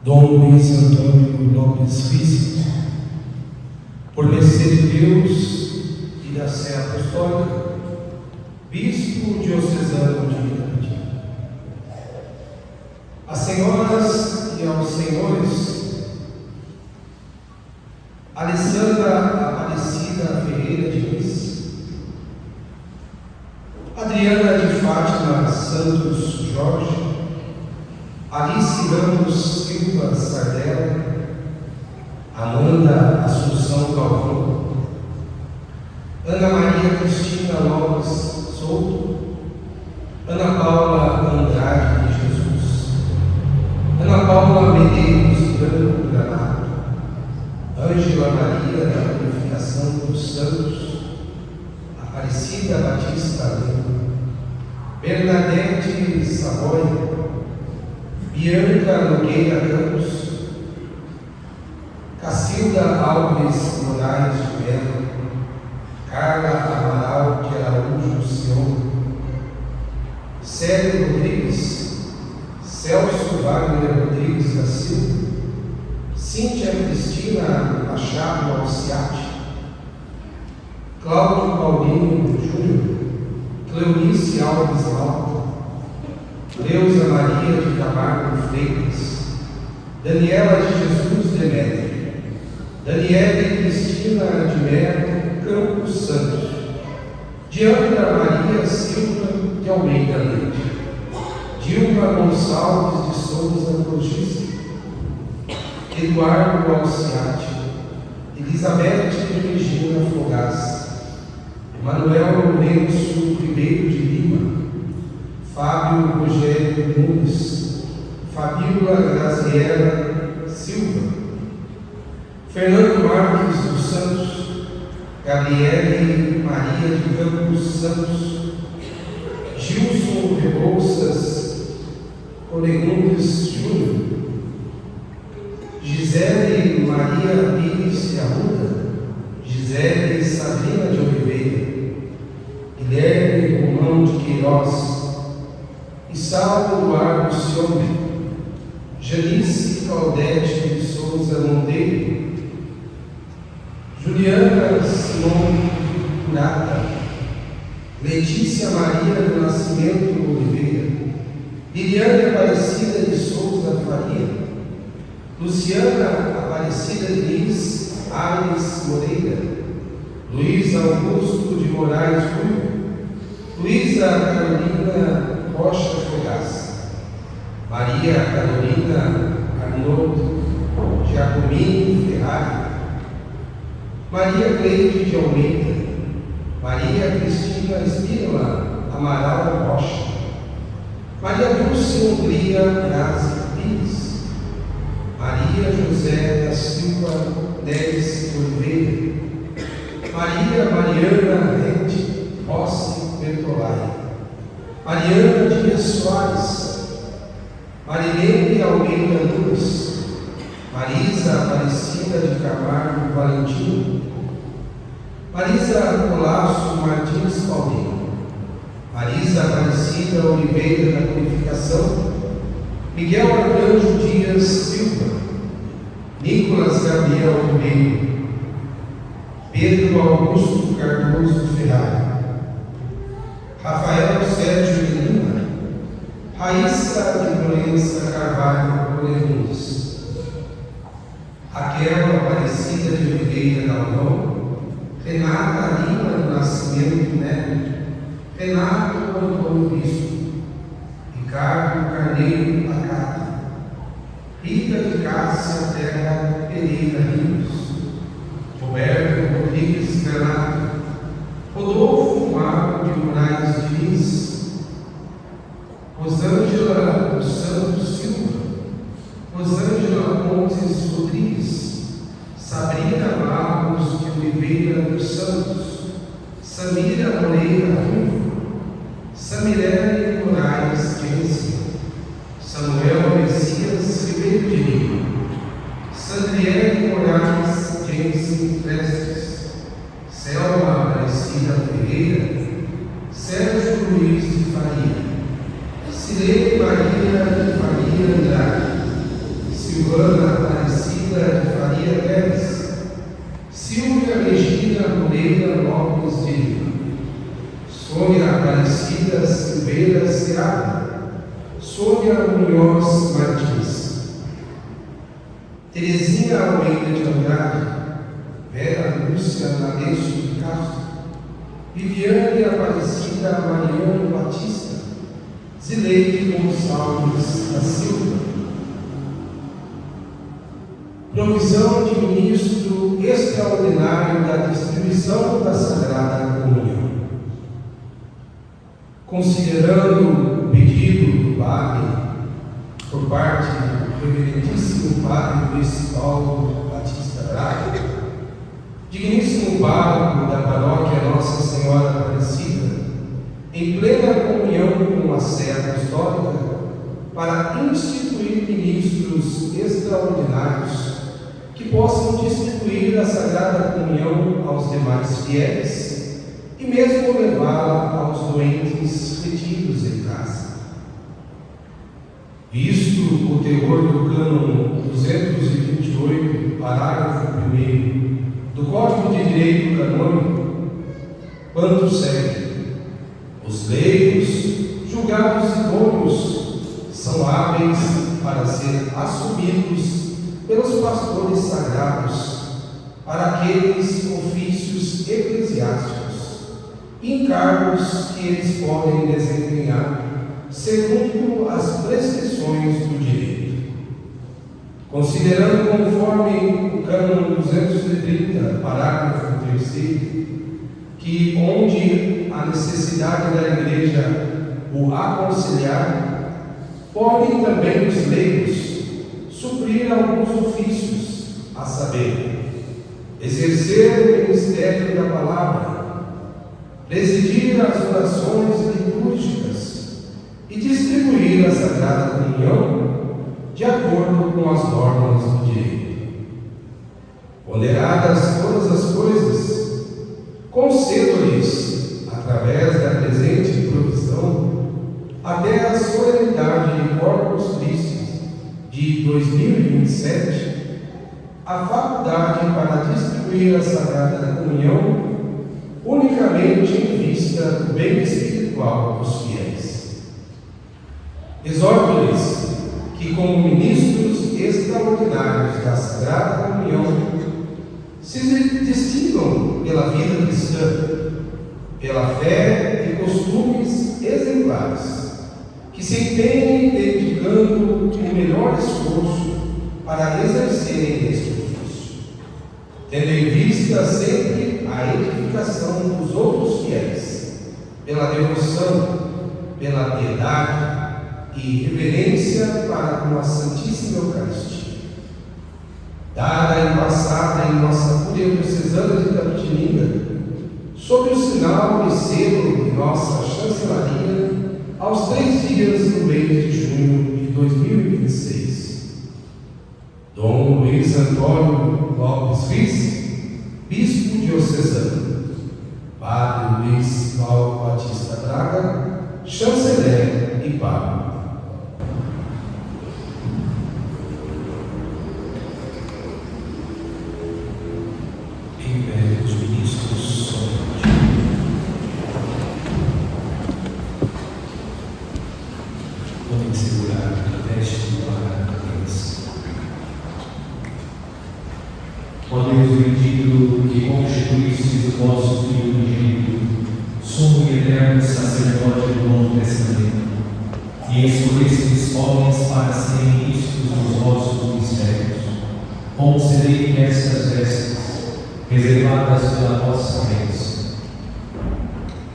Dom Luiz Antônio Lopes Rizzi, por mercê de Deus e da Sé Apostólica, Bispo Diocesano de Mirante. Às senhoras e aos senhores, Alessandra Aparecida Ferreira Diniz, Adriana de Fátima Santos Jorge, Alice Ramos Silva Sardella, Amanda Assunção Galvão, Ana Maria Cristina Lopes Souto, Ana Paula Andrade de Jesus, Ana Paula Medeiros Branco Granado, Ângela Maria da Purificação dos Santos, Aparecida Batista Lima, Bernadette Savoia, Bianca Nogueira Campos, Cacilda Alves Moraes de Mello, Carla Amaral de Araújo Sion, Célio Rodrigues, Celso Wagner Rodrigues da Silva, Cíntia Cristina Machado Alciati, Cláudio Paulino Júnior, Cleonice Alves Malta, Leusa Maria de Camargo Freitas, Daniela de Jesus Demétrio, Daniele Cristina de Mello Campos Santos, Diana Maria Silva de Almeida Leite, Dilma Gonçalves de Souza Logista, Eduardo Alciati, Elizabeth de Regina Fogás, Manuel Lourenço Ribeiro de Lima, Fábio Rogério Nunes, Fabíola Graziela Silva, Fernando Marques dos Santos, Gabriele Maria de Campos Santos, Gilson Rebouças Oregundes Júnior, Gisele Maria Pires de Arruda, Gisele Sabrina de Oliveira, Guilherme Romão de Queiroz, Issalvo Eduardo Cione, Janice Claudete de Souza Monteiro, Juliana Simone Curata, Letícia Maria do Nascimento Oliveira, Liliane Aparecida de Souza Faria, Luciana Aparecida Diniz Aires Moreira, Luiz Augusto de Moraes Rui, Luísa Carolina Rocha Fogás, Maria Carolina Arnoldo Giacomini Ferrari, Maria Cleide de Almeida, Maria Cristina Espínola Amaral Rocha, Maria Dulce Hungria Grazi Pires, Maria José da Silva Neves Oliveira, Maria Mariana Rente Rossi Bertolai, Mariana Dias Soares, Marilene Almeida Luz, Marisa Aparecida de Camargo Valentim, Marisa Colasso Martins Paulino, Marisa Aparecida Oliveira da Purificação, Miguel Arcanjo Dias Silva, Nicolas Gabriel Ribeiro, Pedro Augusto Cardoso Ferrari, Rafael Sérgio de Lima, Raíssa de Florença Carvalho Olegundes, Raquel Aparecida de Oliveira Galvão, Renata Lima do Nascimento Neto, Renato Antônio Bispo, Ricardo Carneiro Acata, Rita de Cássia Terra Pereira Rios, Roberto Rodrigues Granato, Rodolfo Marco de Moraes Diniz, Rosângela dos Santos Silva, Rosângela Pontes Rodrigues, Sabrina Marcos de Oliveira dos Santos, Samira Moreira Rufo, Samirene Moraes Jensen, Samuel Messias Ribeiro de Lima, Sandriele Moraes Jensen Prestes, Selma Aparecida Ferreira, Sérgio Luiz de Faria, Cirene Maria de Faria Andrade, Silvana Aparecida de Faria Pérez, Silvia Regina Moreira Lopes de Lima, Sônia Aparecida Silveira Seabra, Sônia Munhoz Martins, Terezinha Almeida de Andrade, Vera Lúcia Nadeço de Castro, Viviane Aparecida Mariano Batista, Zileide Gonçalves da Silva. Provisão de ministro extraordinário da distribuição da Sagrada Comunhão. Considerando o pedido do Padre, por parte do Reverendíssimo Padre Luiz Paulo Batista Braga, digníssimo pároco da paróquia Nossa Senhora Aparecida, em plena comunhão com a Sé Apostólica, para instituir ministros extraordinários que possam distribuir a Sagrada Comunhão aos demais fiéis e mesmo levá-la aos doentes retidos em casa. Visto o teor do cânon 228, parágrafo 1º do Código de Direito Canônico, quanto segue: os leigos, julgados idôneos, são hábeis para ser assumidos pelos pastores sagrados para aqueles ofícios eclesiásticos, encargos que eles podem desempenhar segundo as prescrições do direito. Considerando conforme o cânon 230, parágrafo 3º, que onde a necessidade da Igreja o aconselhar, podem também os leigos suprir alguns ofícios, a saber, exercer o ministério da palavra, presidir as orações litúrgicas e distribuir a Sagrada Comunhão de acordo com as normas do direito. Ponderadas todas as coisas, concedo-lhes, através da presente provisão, até a solenidade de Corpus Christi de 2027, a faculdade para distribuir a Sagrada Comunhão unicamente em vista do bem espiritual dos fiéis. Exorto-lhes que, como ministros extraordinários da Sagrada Comunhão, se distingam pela vida cristã, pela fé e costumes exemplares, que se empenhem dedicando o melhor esforço para exercerem este ofício, tendo em vista sempre a edificação dos outros fiéis, pela devoção, pela piedade e reverência para com a Santíssima Eucaristia. Dada e passada em nossa Cúria Diocesana de Itapetininga, sob o sinal e selo de nossa chancelaria, aos 3 dias do mês de junho de 2026. Dom Luiz Antônio Lopes Riz, Bispo Diocesano. Padre Luiz Paulo Batista Braga, Chanceler e Papa. Ó Deus bendito, que constituísse o vosso Filho unigênito, sumo e eterno sacerdote do Novo Testamento, e escolhestes homens para serem ministros dos vossos mistérios, concedei que estas vestes, reservadas pela vossa bênção,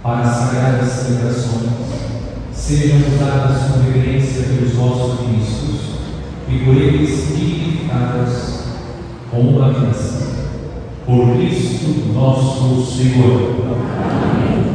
para as sagradas celebrações, sejam usadas com reverência pelos vossos ministros, e por eles dignificadas com uma bênção. Por Cristo nosso Senhor. Amém.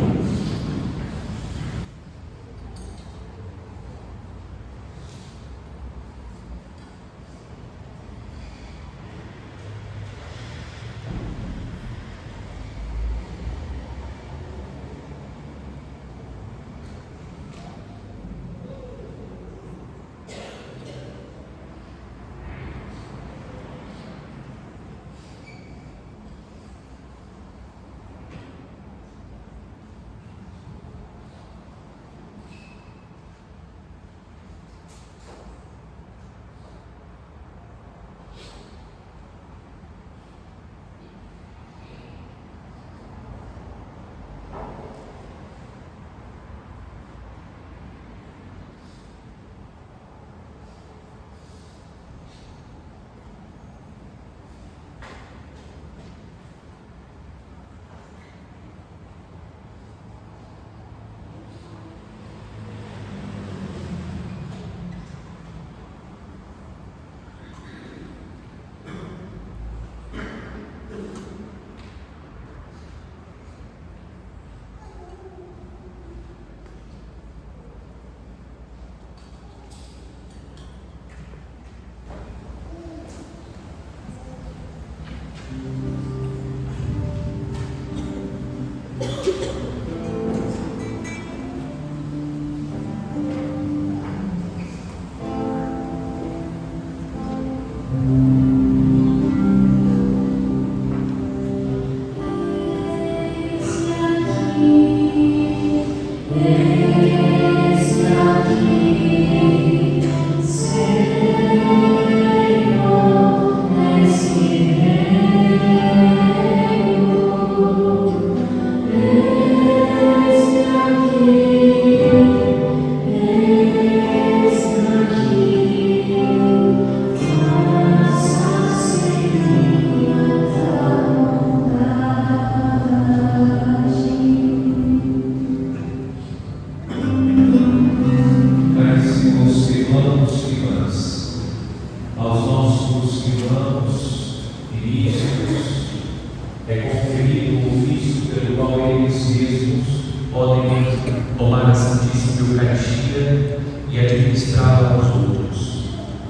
irmãos, ministros, é conferido o ofício pelo qual eles mesmos podem tomar a Santíssima Eucaristia e administrá-la aos outros,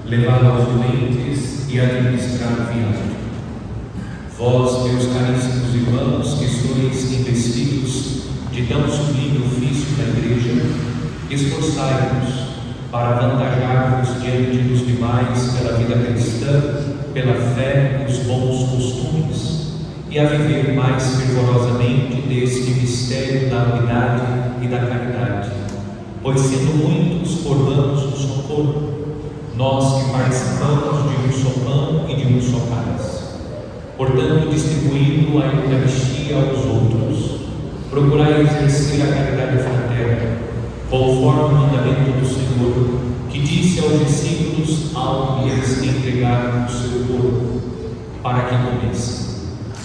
levá-la aos doentes e administrar o viário. Vós, meus caríssimos irmãos, que sois investidos de tão sublime ofício da Igreja, esforçai-vos para avantajar-vos diante dos demais pela vida cristã, pela fé e os bons costumes, e a viver mais fervorosamente deste mistério da unidade e da caridade, pois sendo muitos formamos um só corpo, nós que participamos de um só pão e de um só cálice. Portanto, distribuindo a Eucaristia aos outros, procurai exercer a caridade fraterna, conforme o mandamento do Senhor, que disse aos discípulos ao lhes entregar o seu corpo, para que comessem.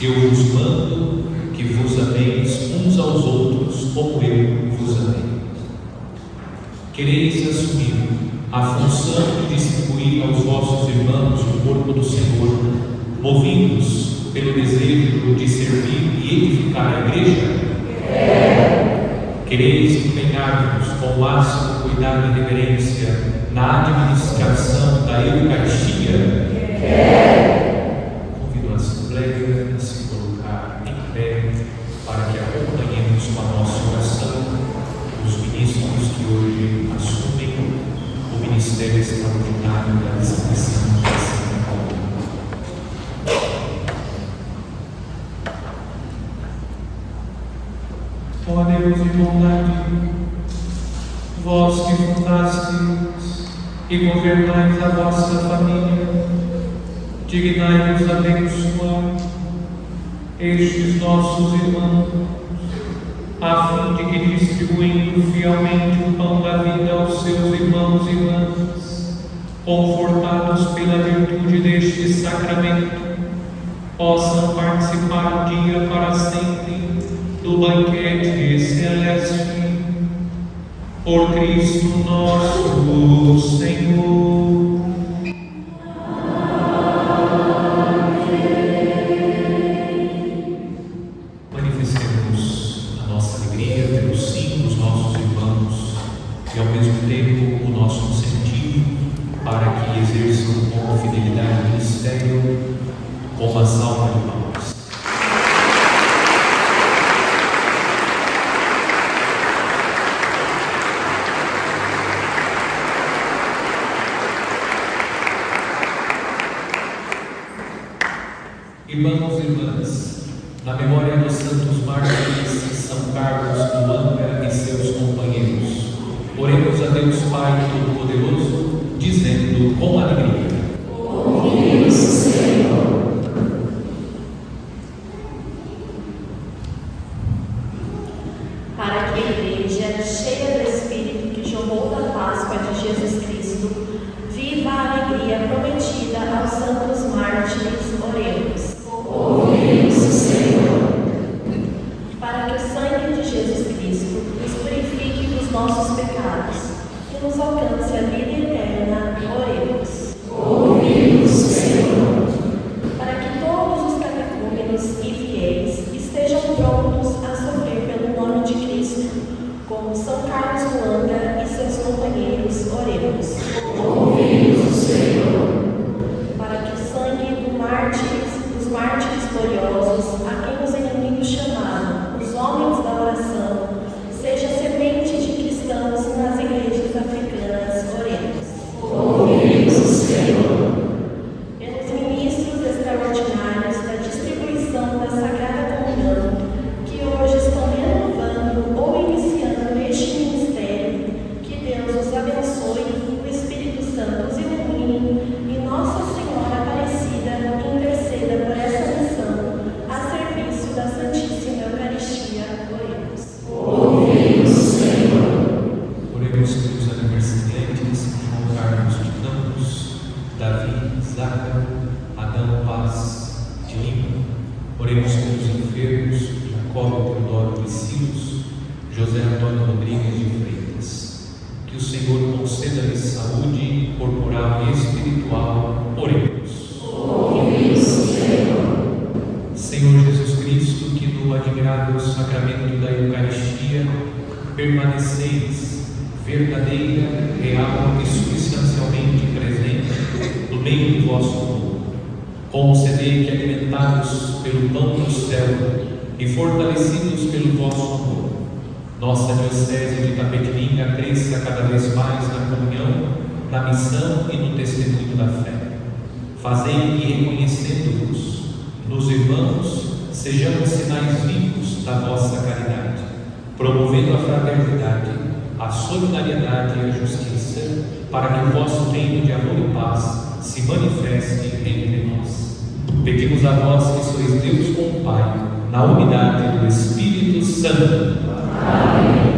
Eu vos mando que vos ameis uns aos outros, como eu vos amei. Quereis assumir a função de distribuir aos vossos irmãos o corpo do Senhor, movidos pelo desejo de servir e edificar a Igreja? Quereis empenhar-vos com o máximo cuidado e reverência na administração da Eucaristia? Convido a Assembleia a se colocar em pé para que acompanhemos com a nossa oração os ministros que hoje assumem o ministério extraordinário da distribuição da Santa Comunhão. Ó Deus de bondade, vós que fundastes e governais a vossa família, dignai-vos abençoar estes nossos irmãos, a fim de que, distribuindo fielmente o pão da vida aos seus irmãos e irmãs, confortados pela virtude deste sacramento, possam participar dia para sempre do banquete celeste. Por Cristo nosso Senhor. Manifestemos a nossa alegria pelo sim dos nossos irmãos e ao mesmo tempo o nosso incentivo para que exerçam com fidelidade o ministério, com uma salva de palmas. Irmãos e irmãs, na memória dos santos mártires São Carlos do Anga e seus companheiros, oremos a Deus Pai Todo-Poderoso, dizendo com alegria: ouvi-nos, Senhor. Para que a Igreja, cheia do Espírito que jorrou da Páscoa de Jesus Cristo, viva a alegria prometida aos santos mártires, oremos. Ouve-nos, Senhor. Para que o sangue de Jesus Cristo nos purifique dos nossos pecados e nos alcance a vida eterna, oremos. Ouve-nos, Senhor. Para que todos os catecúmenos e fiéis estejam prontos a sofrer pelo nome de Cristo, como São Carlos Luanga e seus companheiros, oremos. Ouve-nos, Senhor. Para que o sangue dos mártires gloriosos, a quem os inimigos chamaram os homens da oração, seja semente de cristãos nas igrejas africanas, oremos. Ouve-nos, Senhor. Pelos ministros extraordinários da distribuição da Sagrada Comunhão, que hoje estão renovando ou iniciando este ministério, que Deus os abençoe, o Espírito Santo os ilumine e Nossa Senhora Aparecida interceda por essa missão a serviço da Santíssima Eucaristia. Oremos. Ouve-nos, Senhor. Oremos pelos aniversariantes: João Carlos de Campos, Davi, Zácaro, Adão Paz de Lima. Oremos pelos enfermos: Jacob Teodoro Priscilos, José Antônio Rodrigues de Freitas. Que o Senhor conceda-lhes saúde corporal e espiritual. Oremos. permaneceis verdadeira, real e substancialmente presente no meio do vosso povo. Concedei que, alimentados pelo pão do céu e fortalecidos pelo vosso amor, nossa Diocese de Itapetininga cresça cada vez mais na comunhão, na missão e no testemunho da fé. Fazei que, reconhecendo-vos nos irmãos, sejamos sinais vivos da vossa caridade, promovendo a fraternidade, a solidariedade e a justiça, para que o vosso reino de amor e paz se manifeste entre nós. Pedimos a vós que sois Deus com o Pai, na unidade do Espírito Santo. Amém.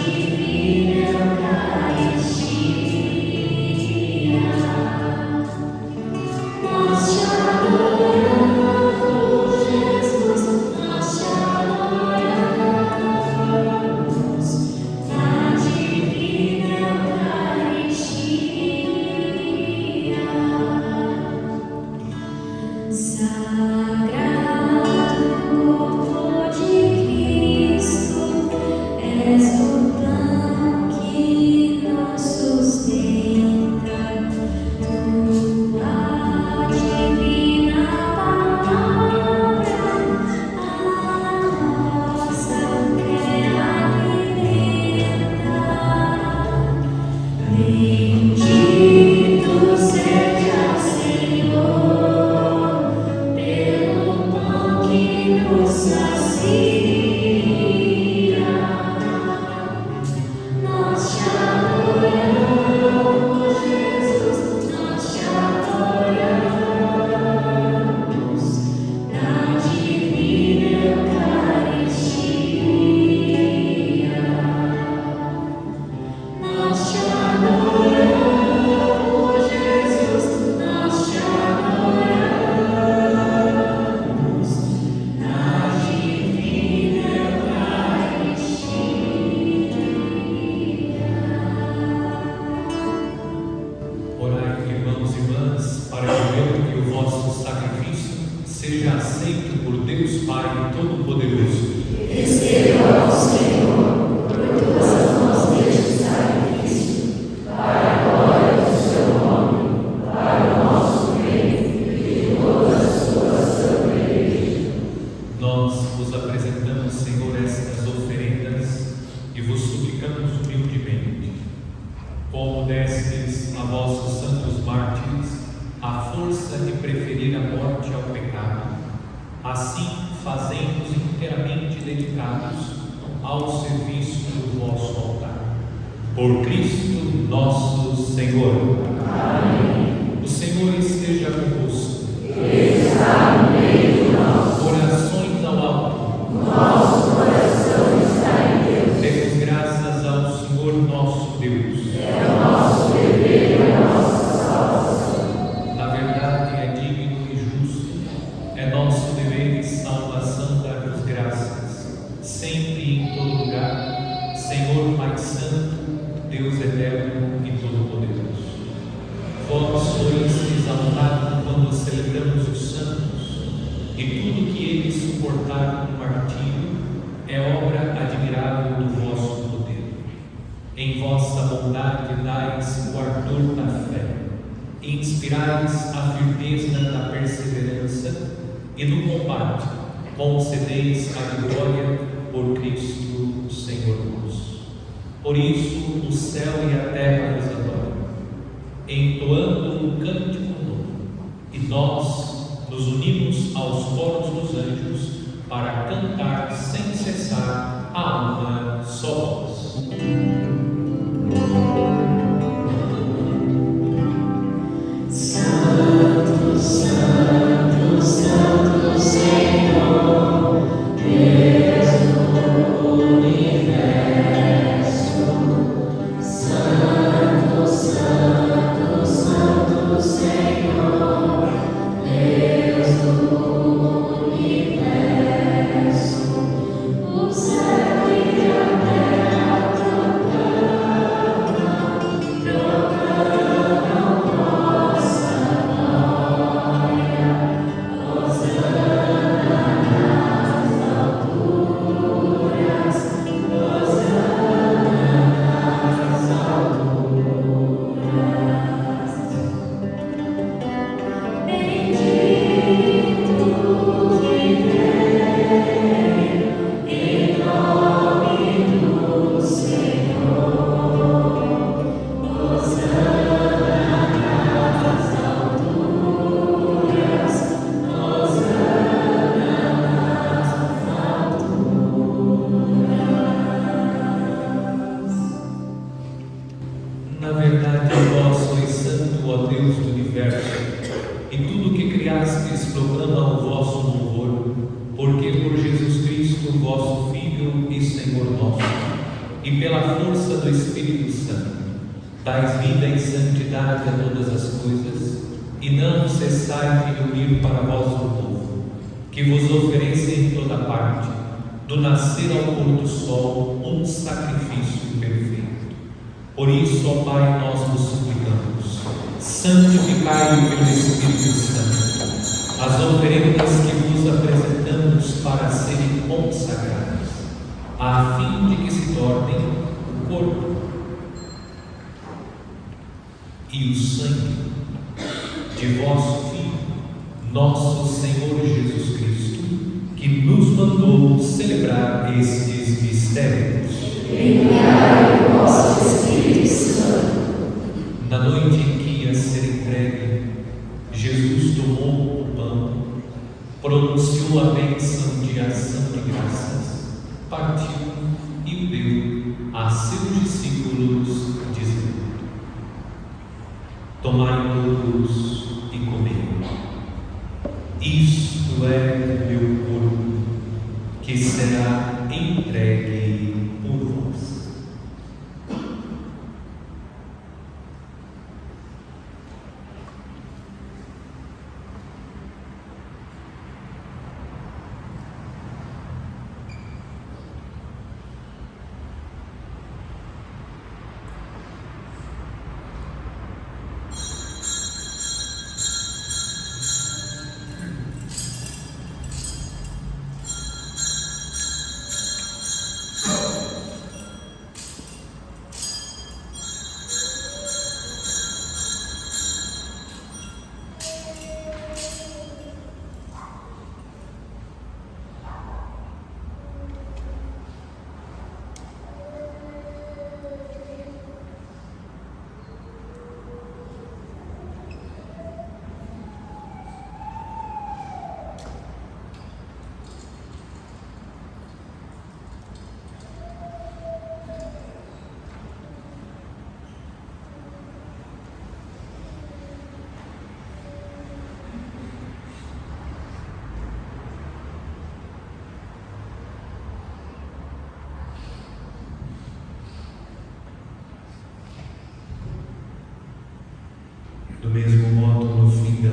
Divina seja aceito por Deus Pai Todo-Poderoso. Receba ao Senhor por tuas mãos deste sacrifício, para a glória do seu nome, para o nosso bem e de toda a sua santa igreja. Nós vos apresentamos, Senhor, estas oferendas e vos suplicamos humildemente, como destes a vossos santos mártires a força de preferir a morte ao pecado, assim fazendo-os inteiramente dedicados ao serviço do vosso altar. Por Cristo nosso Senhor. Amém. O Senhor esteja convosco. Está no meio de nós. Orações ao alto. Nosso coração está em Deus. Demos graças ao Senhor nosso Deus. É o nosso dever e a nossa salvação. Na verdade, é digno e justo, é nosso dever e salvação dar-vos graças, sempre e em todo lugar, Senhor Pai Santo, Deus eterno e todo-poderoso. Vós sois exaltado quando celebramos os santos, e tudo que eles suportaram no martírio é obra admirável do vosso poder. Em vossa bondade dais o ardor da fé, e inspirais a firmeza da perseverança, e no combate concedeis a vitória por Cristo Senhor nosso. Por isso o céu e a terra vos adoram, entoando um cântico novo, e nós nos unimos aos coros dos anjos para cantar sem cessar a uma só voz. Santo, Santo, Santo Senhor, Deus do universo. Santo, Santo, Santo Senhor, Deus do universo. O céu e a terra Na verdade, vós sois santo, ó Deus do universo, e tudo que criastes proclama o vosso louvor, porque por Jesus Cristo, vosso Filho e Senhor nosso, e pela força do Espírito Santo, dais vida e santidade a todas as coisas, e não cessai de unir para vós o povo, que vos oferece em toda parte, do nascer ao pôr do sol, um sacrifício perfeito. Por isso, ó Pai, nós vos suplicamos, santificai pelo Espírito Santo as oferendas que vos apresentamos para serem consagradas, a fim de que se tornem o corpo e o sangue de vosso Filho, nosso Senhor Jesus Cristo, que nos mandou celebrar estes mistérios. enviai o vosso Espírito Santo. Na noite em que ia ser entregue, Jesus tomou o pão, pronunciou a bênção de ação de graças, partiu e o deu a seus discípulos, dizendo: tomai todos e comei. Isto é meu corpo, que será entregue por vós.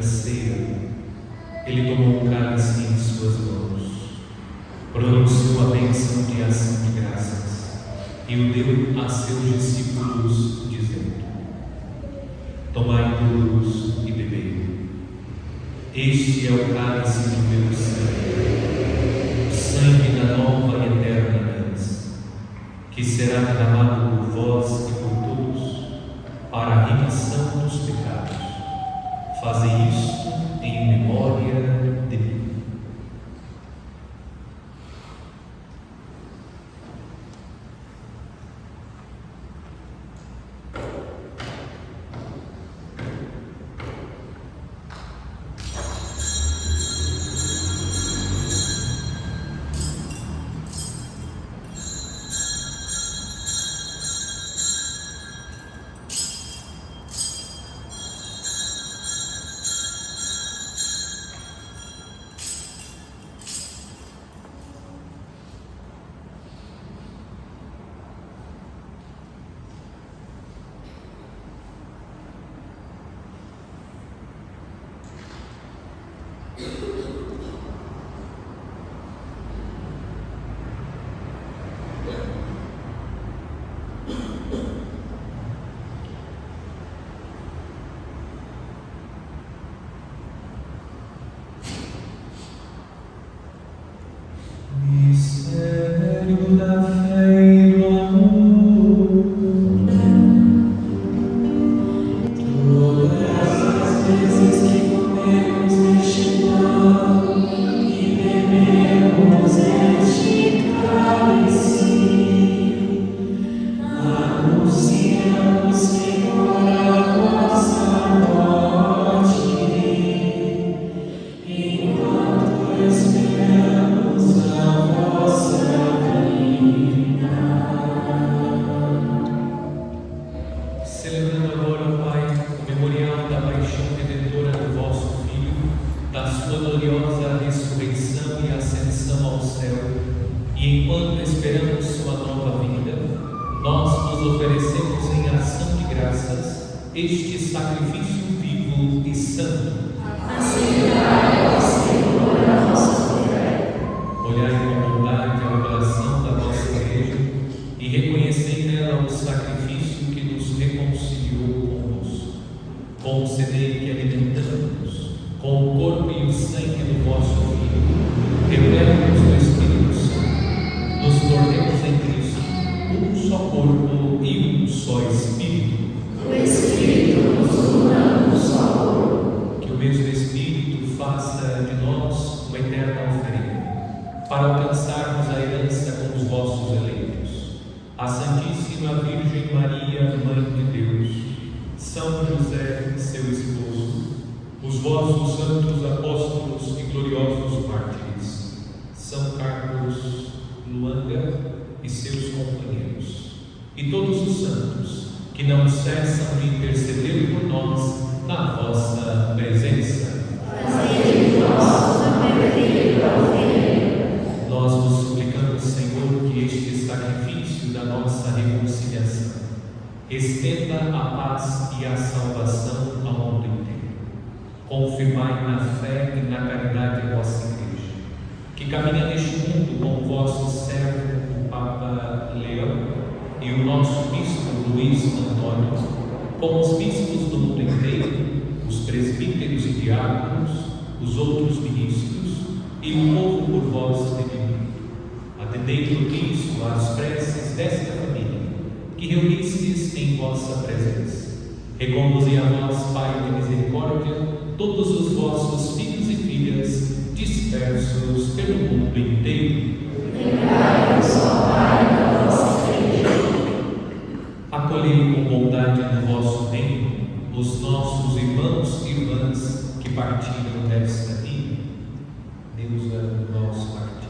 ceia, ele tomou o cálice em suas mãos, pronunciou a bênção de ação de graças e o deu a seus discípulos, dizendo: tomai todos e bebei. Este é o cálice do meu sangue, o sangue da nova e eterna aliança, que será derramado por vós e por todos para a remissão dos pecados. Fazei isto em memória de mim. Mistério da fé e do amor. Todas as vezes que comemos neste pão e bebemos este cálice, anunciamos, Senhor, a vossa morte, enquanto esperamos a vossa vinda. Celebrando agora, Pai, o memorial da paixão redentora do vosso Filho, da sua gloriosa ressurreição e ascensão ao céu, e enquanto esperamos sua nova vinda, nós nos oferecemos em ação de graças este sacrifício vivo e santo. Olhai com bondade ao coração da vossa Igreja e reconhecei nela o sacrifício que nos reconciliou convosco. Concedei que, alimentando-nos com o corpo e o sangue do vosso Filho, revelados do Espírito Santo, nos tornemos em Cristo um só corpo e um só Espírito. O Espírito nos una num só corpo. Que o mesmo Espírito faça de nós uma eterna oferenda, para alcançarmos a herança com os vossos eleitos. A Santíssima Virgem Maria, Mãe de Deus, São José, seu esposo, os vossos santos apóstolos e gloriosos mártires, São Carlos, Luanga e seus companheiros, e todos os santos que não cessam de interceder por nós na vossa presença. Fazei de nós uma perfeita oferenda. Nós vos suplicamos, Senhor, que este sacrifício da nossa reconciliação estenda a paz e a salvação ao mundo inteiro. Confirmai na fé e na caridade a vossa Igreja, que caminha neste mundo com o vosso servo, o Papa Leão, e o nosso bispo Luís Antônio, com os bispos do mundo inteiro, os presbíteros e diáconos, os outros ministros e o povo por vós redimido. Atendei por Cristo às preces desta família, que reunistes em vossa presença. Reconduzei a vós, Pai de misericórdia, todos os vossos filhos e filhas dispersos pelo mundo inteiro. Lembrai-vos, ó Pai, da vossa Igreja. Acolhei com bondade no vosso reino os nossos irmãos e irmãs que partiram desta vida. Deus é nós partimos.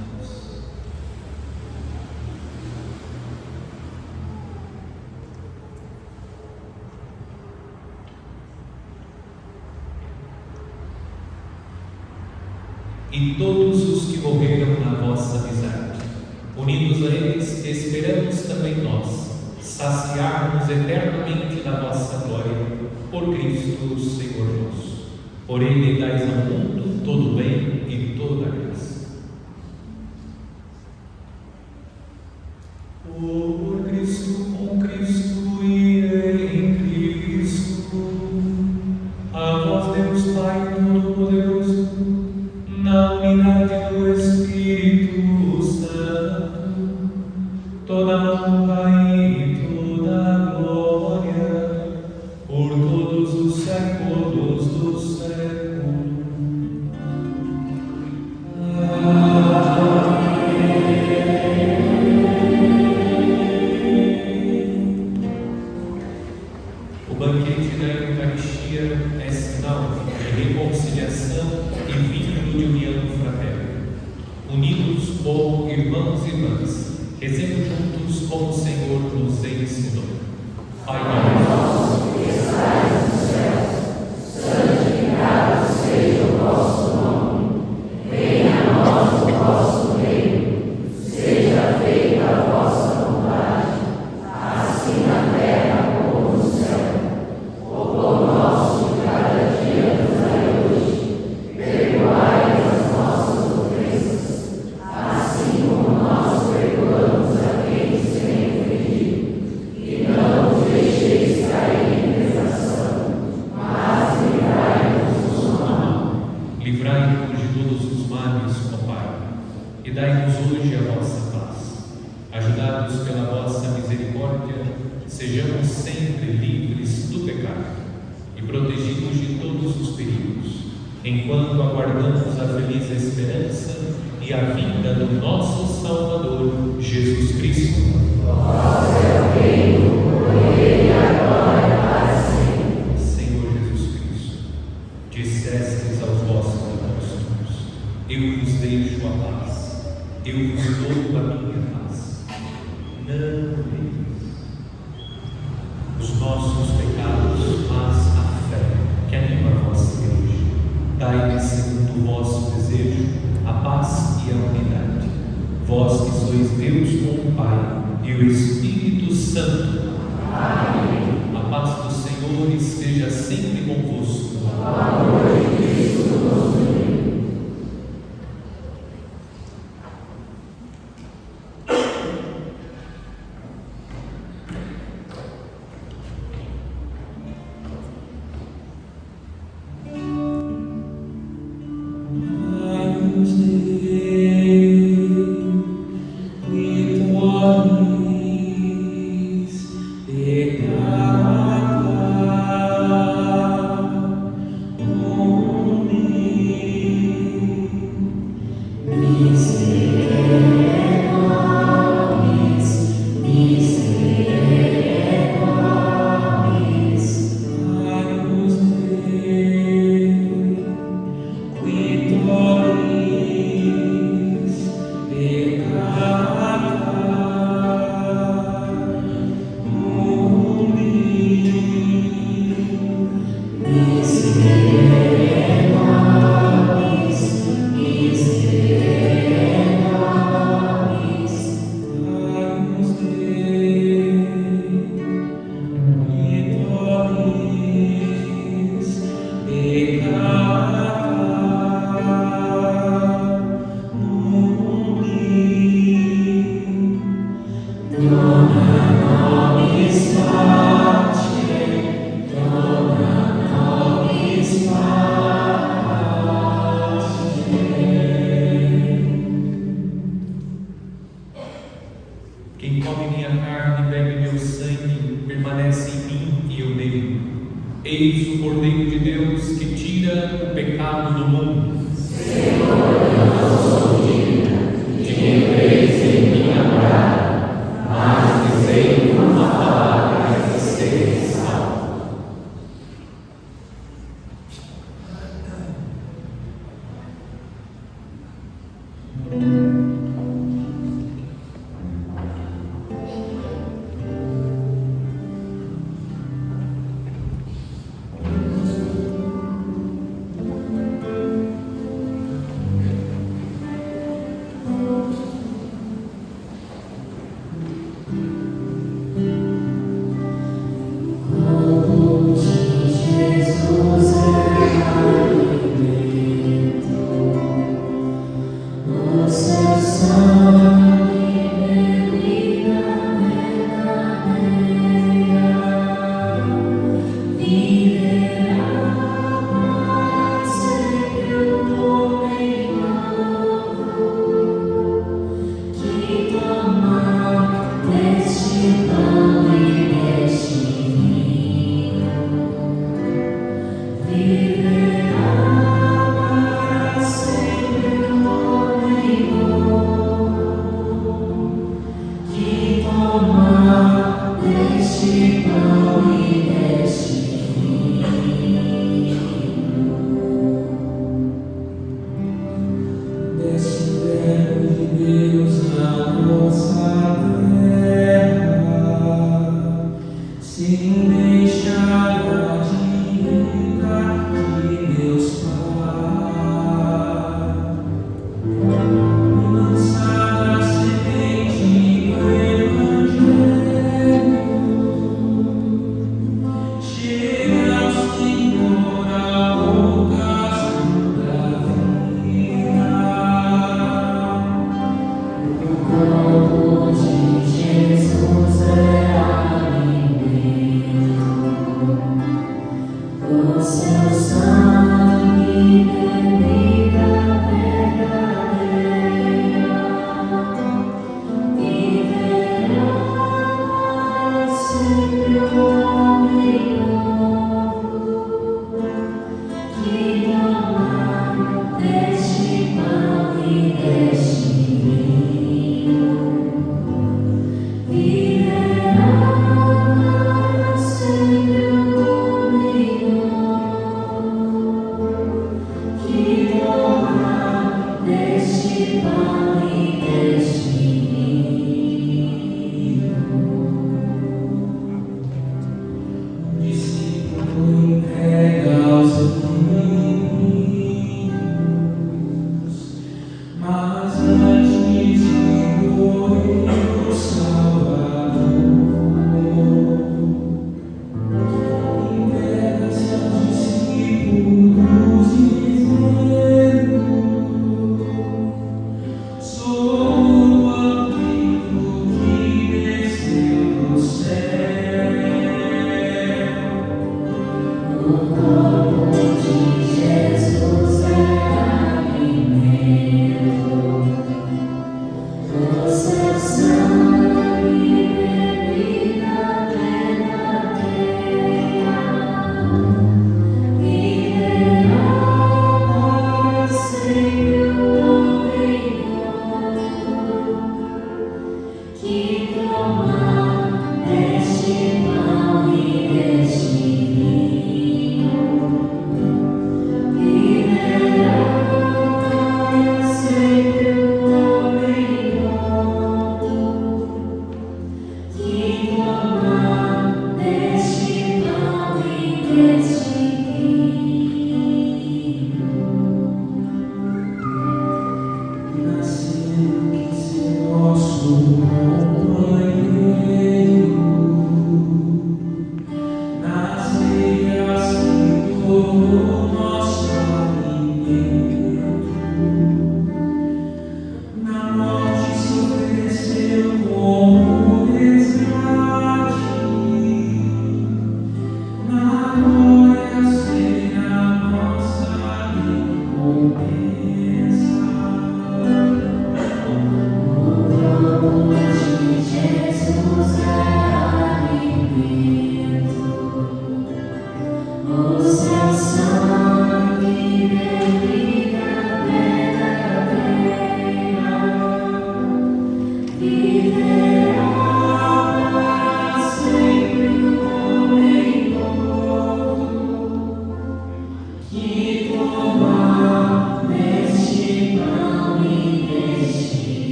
E todos os que morreram na vossa amizade, unidos a eles, esperamos também nós saciar-nos eternamente da vossa glória, por Cristo Senhor nosso. porém lhe dais ao mundo todo o bem e toda a graça. Por Cristo, com Cristo e em Cristo, a vós Deus Pai Todo-Poderoso, na unidade do Espírito Santo, toda a honra e toda a glória, por todos os séculos dos séculos. O banquete da Eucaristia é sinal de reconciliação e vínculo de união fraterna. Unidos como irmãos e irmãs, rezemos juntos como o Senhor nos ensinou. Pai nosso, que estais no céu, santificado seja o vosso nome. Venha a nós o vosso reino. Seja feita a vossa vontade, assim na terra como no céu. O pão nosso de cada dia nos dai hoje. Perdoai as nossas ofensas, assim como nós perdoamos a quem nos tem ofendido. E não nos deixeis cair em tentação, mas livrai-nos do mal. Livrai-nos de todos os males, ó Pai, e dai-nos hoje a vossa paz. Ajudados pela vossa misericórdia, sejamos sempre livres do pecado e protegidos de todos os perigos, enquanto aguardamos a feliz esperança e a vinda do nosso Salvador, Jesus Cristo. Senhor Jesus Cristo, dissestes aos vossos apóstolos: eu vos deixo a paz, eu vos dou a minha paz. Não temeis os nossos pecados, mas a fé que anima a vossa igreja. Dai-lhe, segundo o vosso desejo, a paz e a unidade. Vós que sois Deus com o Pai e o Espírito Santo. Amém. A paz do Senhor esteja sempre convosco. O amor de Cristo nos une. Quem come minha carne e bebe meu sangue permanece em mim e eu nele. Eis o Cordeiro de Deus que tira o pecado do mundo. Senhor, eu não sou digna de que entreis em minha morada, mas dizei uma palavra e serei salvo.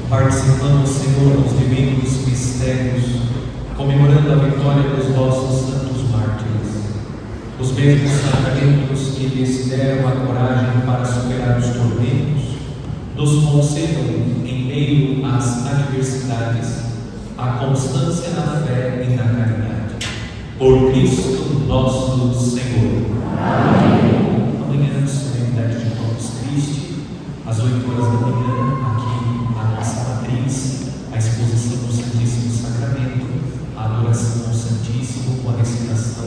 Participamos, Senhor, dos divinos mistérios, comemorando a vitória dos vossos santos mártires, os mesmos sacramentos que lhes deram a coragem para superar os tormentos, nos concedam, em meio às adversidades, a constância na fé e na caridade. Por Cristo nosso Senhor. Amém. Amanhã, solenidade de Corpus Christi, às 8 horas da manhã, aqui na nossa matriz, a exposição do Santíssimo Sacramento, a adoração ao Santíssimo com a recitação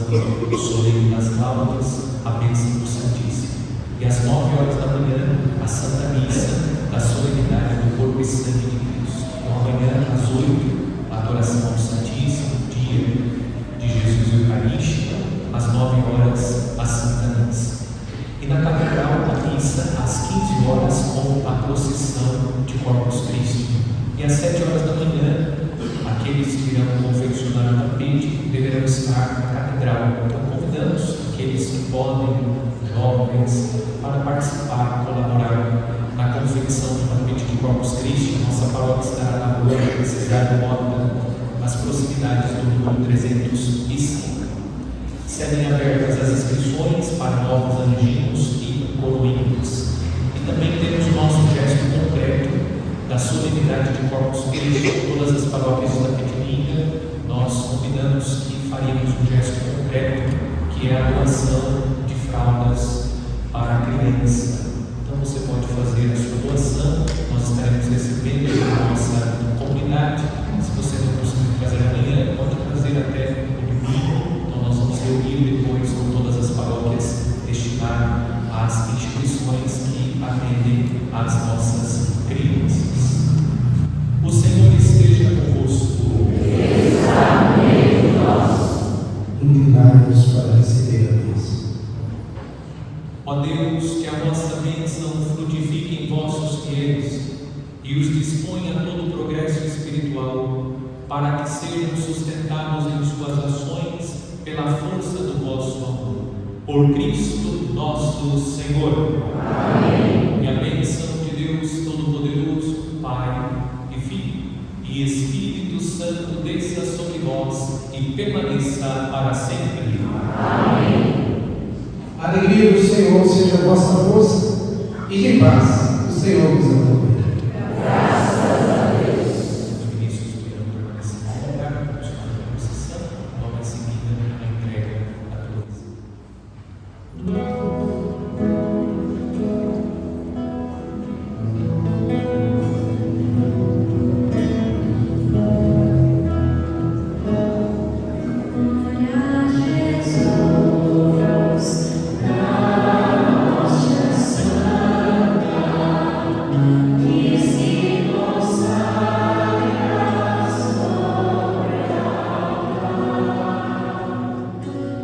do solene das laudas, a bênção do Santíssimo. E às 9 horas da manhã, a Santa Missa da solenidade do Corpo e Sangue de Cristo. Então, amanhã, às 8, a adoração ao Santíssimo, dia de Jesus Eucarístico, às 9 horas, a Santa Missa. E na Catedral, a missa às 15 horas, com a procissão de Corpus Christi. E às 7 horas da manhã, aqueles que irão confeccionar o tapete deverão estar na Catedral. Então, convidamos aqueles que podem, jovens, para participar, colaborar na confecção do tapete de Corpus Christi. Nossa paróquia estará na rua Cidade Mota, nas proximidades do número 305. Serem abertas as inscrições para novos anjinhos e coroinhas. E também temos o nosso gesto concreto da solenidade de Corpus Christi. Todas as paróquias da Petininha, nós combinamos que faríamos um gesto concreto, que é a doação de fraldas para a criança. Então você pode fazer a sua doação, nós estaremos recebendo a nossa comunidade. Se você não conseguir fazer amanhã, pode trazer até o domingo. Então nós vamos reunir depois com todas as paróquias, destinar às instituições que atendem às nossas crianças. O Senhor esteja convosco. Inclinai-vos para receber a bênção. Ó Deus, que a vossa bênção frutifique em vossos fiéis e os disponha a todo o progresso espiritual, para que sejam sustentados em suas ações pela força do vosso amor. Por Cristo nosso Senhor. Amém. E a bênção de Deus Todo-Poderoso, Pai e Filho e Espírito Santo desça sobre vós e permaneça para sempre. Amém. A alegria do Senhor seja a vossa força e de paz o Senhor vos acompanhe. Graças a Deus. Os ministros poderão permanecer no lugar, continuando a procissão, logo em seguida a entrega da cruz.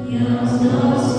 Deus nos